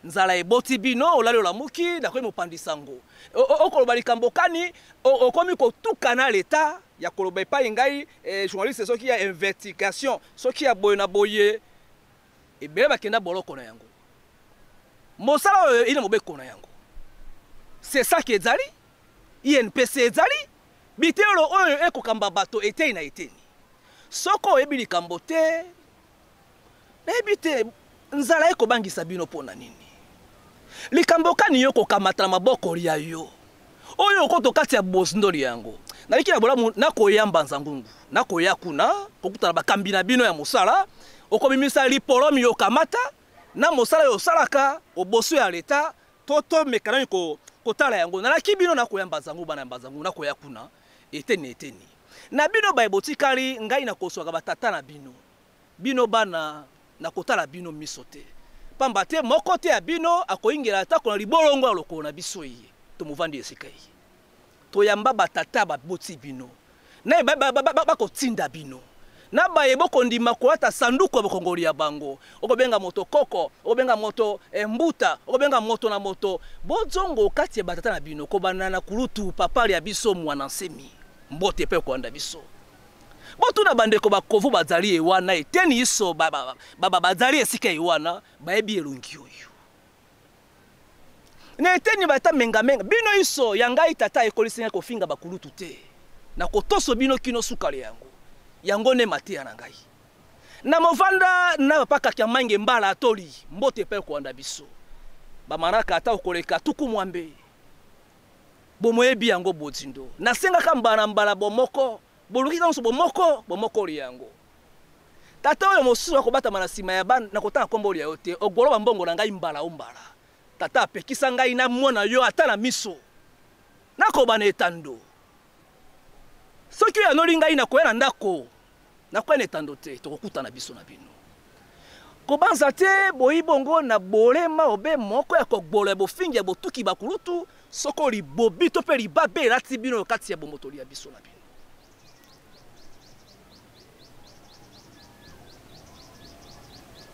nzala eboti bino olali olamuki na ko mopandi sango o koloba likambo kani o komi ko tukana l'état ya koloba epai ngai journaliste soki ya investigation soki ya boye na boye ebele bakenda boloko na yango mosala oyo ina mobeko na yango c'est ça qui ezali INPC ezali bitelo oyo ekokamba bato etei na eteni soko oyebi likambo te na ebite nzala ekobangisa bino pona nini likambo kani yo kokamata na maboko ya yo oyo koto kati ya bosndoli yango naliki na bolamu nakoyamba nzangungu nakoya kuna kokutana bakambi na bino ya mosala okobimisa lipolomi yo kamata na mosala yo salaka oboso ya leta toto mekana ko kotala yango nalaki bino nakoyamba nzangu bana mbazangu nakoya kuna eteni na bino baebotikali ngai na koswaka batata na bino bana na kotala bino misote pamba te moko te ya bino akoingela atako na libolongo ya lokolo na biso ye to muvandi esika ye to yamba batata baboti bino na bakotinda bino na bayebo kondima kolata sanduku ya bokongoli ya bango okobenga moto koko okobenga moto mbuta okobenga moto na moto bozongo kati ya batata na bino kobana kulutu papali ya biso mwana nsemi mbote pe koanda biso botu na bandeko bakovu bazali ewana eteni iso bazali esika ewana bayebi elongi oyo na eteni bata menga bino iso yangai tata ekolisinga kofinga bakulutu te na kotoso bino kino sukale yango ne matia na ngai na movanda na paka kya mange mbala atoli mbote pe koanda biso bamanaka ata okoleka tuku mwambe bomoyebi yango botindo nasengaka mbala bomoko boluki kanso bomoko liyango tata oyo mosusu akobatama na nsima ya bana nakotanga kombo lia yo te ogoloba mbongo na ngai mbala tata apekisa ngai na mwana yo ata na miso nakoba na etando soki oyo anoli ngai nakoya na ndako nakoya na etando te tokokutana biso na bino kobanza te boyibongo na bolema obe moko ya kogbola ya bofingi ya botuki bakulutu soko libobi to pe libabe elati bino kati ya bomotoli ya biso na bino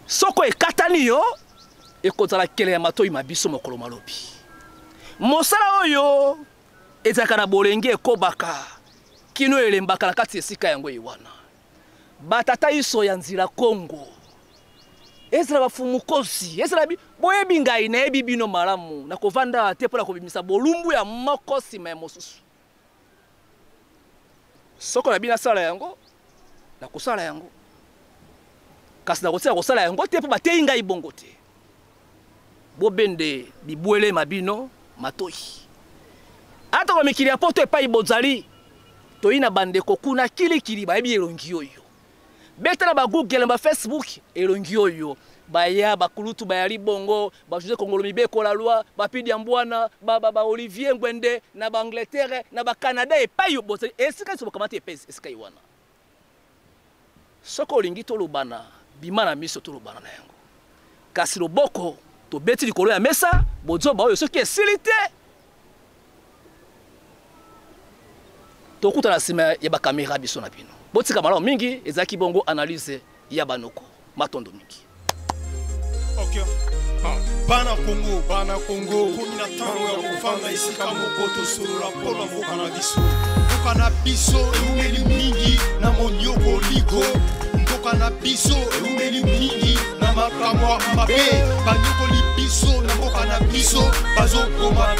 soko ekatani yo ekozala kele ya matoi mabiso mokolo malobi mosala oyo ezalaka na bolenge ekobaka kino elembaka na kati esika yango ewana batata iso ya nzila Kongo ezala bafumukosi ezala boyebi ngai nayebi bino malamu na kovanda te mpona kobimisa bolumbu ya moko nsima ya mosusu soko na bino asala yango na kosala yango kasi na kosala yango te mpo bateyi ngai bongo te bobende bibwele mabino matoi ata kwa mikili ya poto epai bozali toyi na bandeko kuna kilikili bayebi elongi oyo beta na Google na Facebook elongi oyo baya bakulutu bayali bongo ba José Kongolo Mibeko la loi bapidi ambwana ba Olivier Ngwende na ba Angleterre na ba Canada epai yo bozali esika so bakamata epesi esika iwana soko lingi to lobana bimana miso to lobana na yango kasi loboko to beti likolo ya mesa bozo ba oyo soki esilite to kuta na sima ya ba kamera biso na bino botika malamu mingi ezaki bongo analyse ya banoko matondo mingi okay. Bana Congo komina tango ya kufanga isika moko tosolola mpona mboka na biso mboka na biso eumeli mingi na monyoko ligo mboka na biso eumeli mingi na makambo mabe banyokoli biso na mboka na biso bazokoma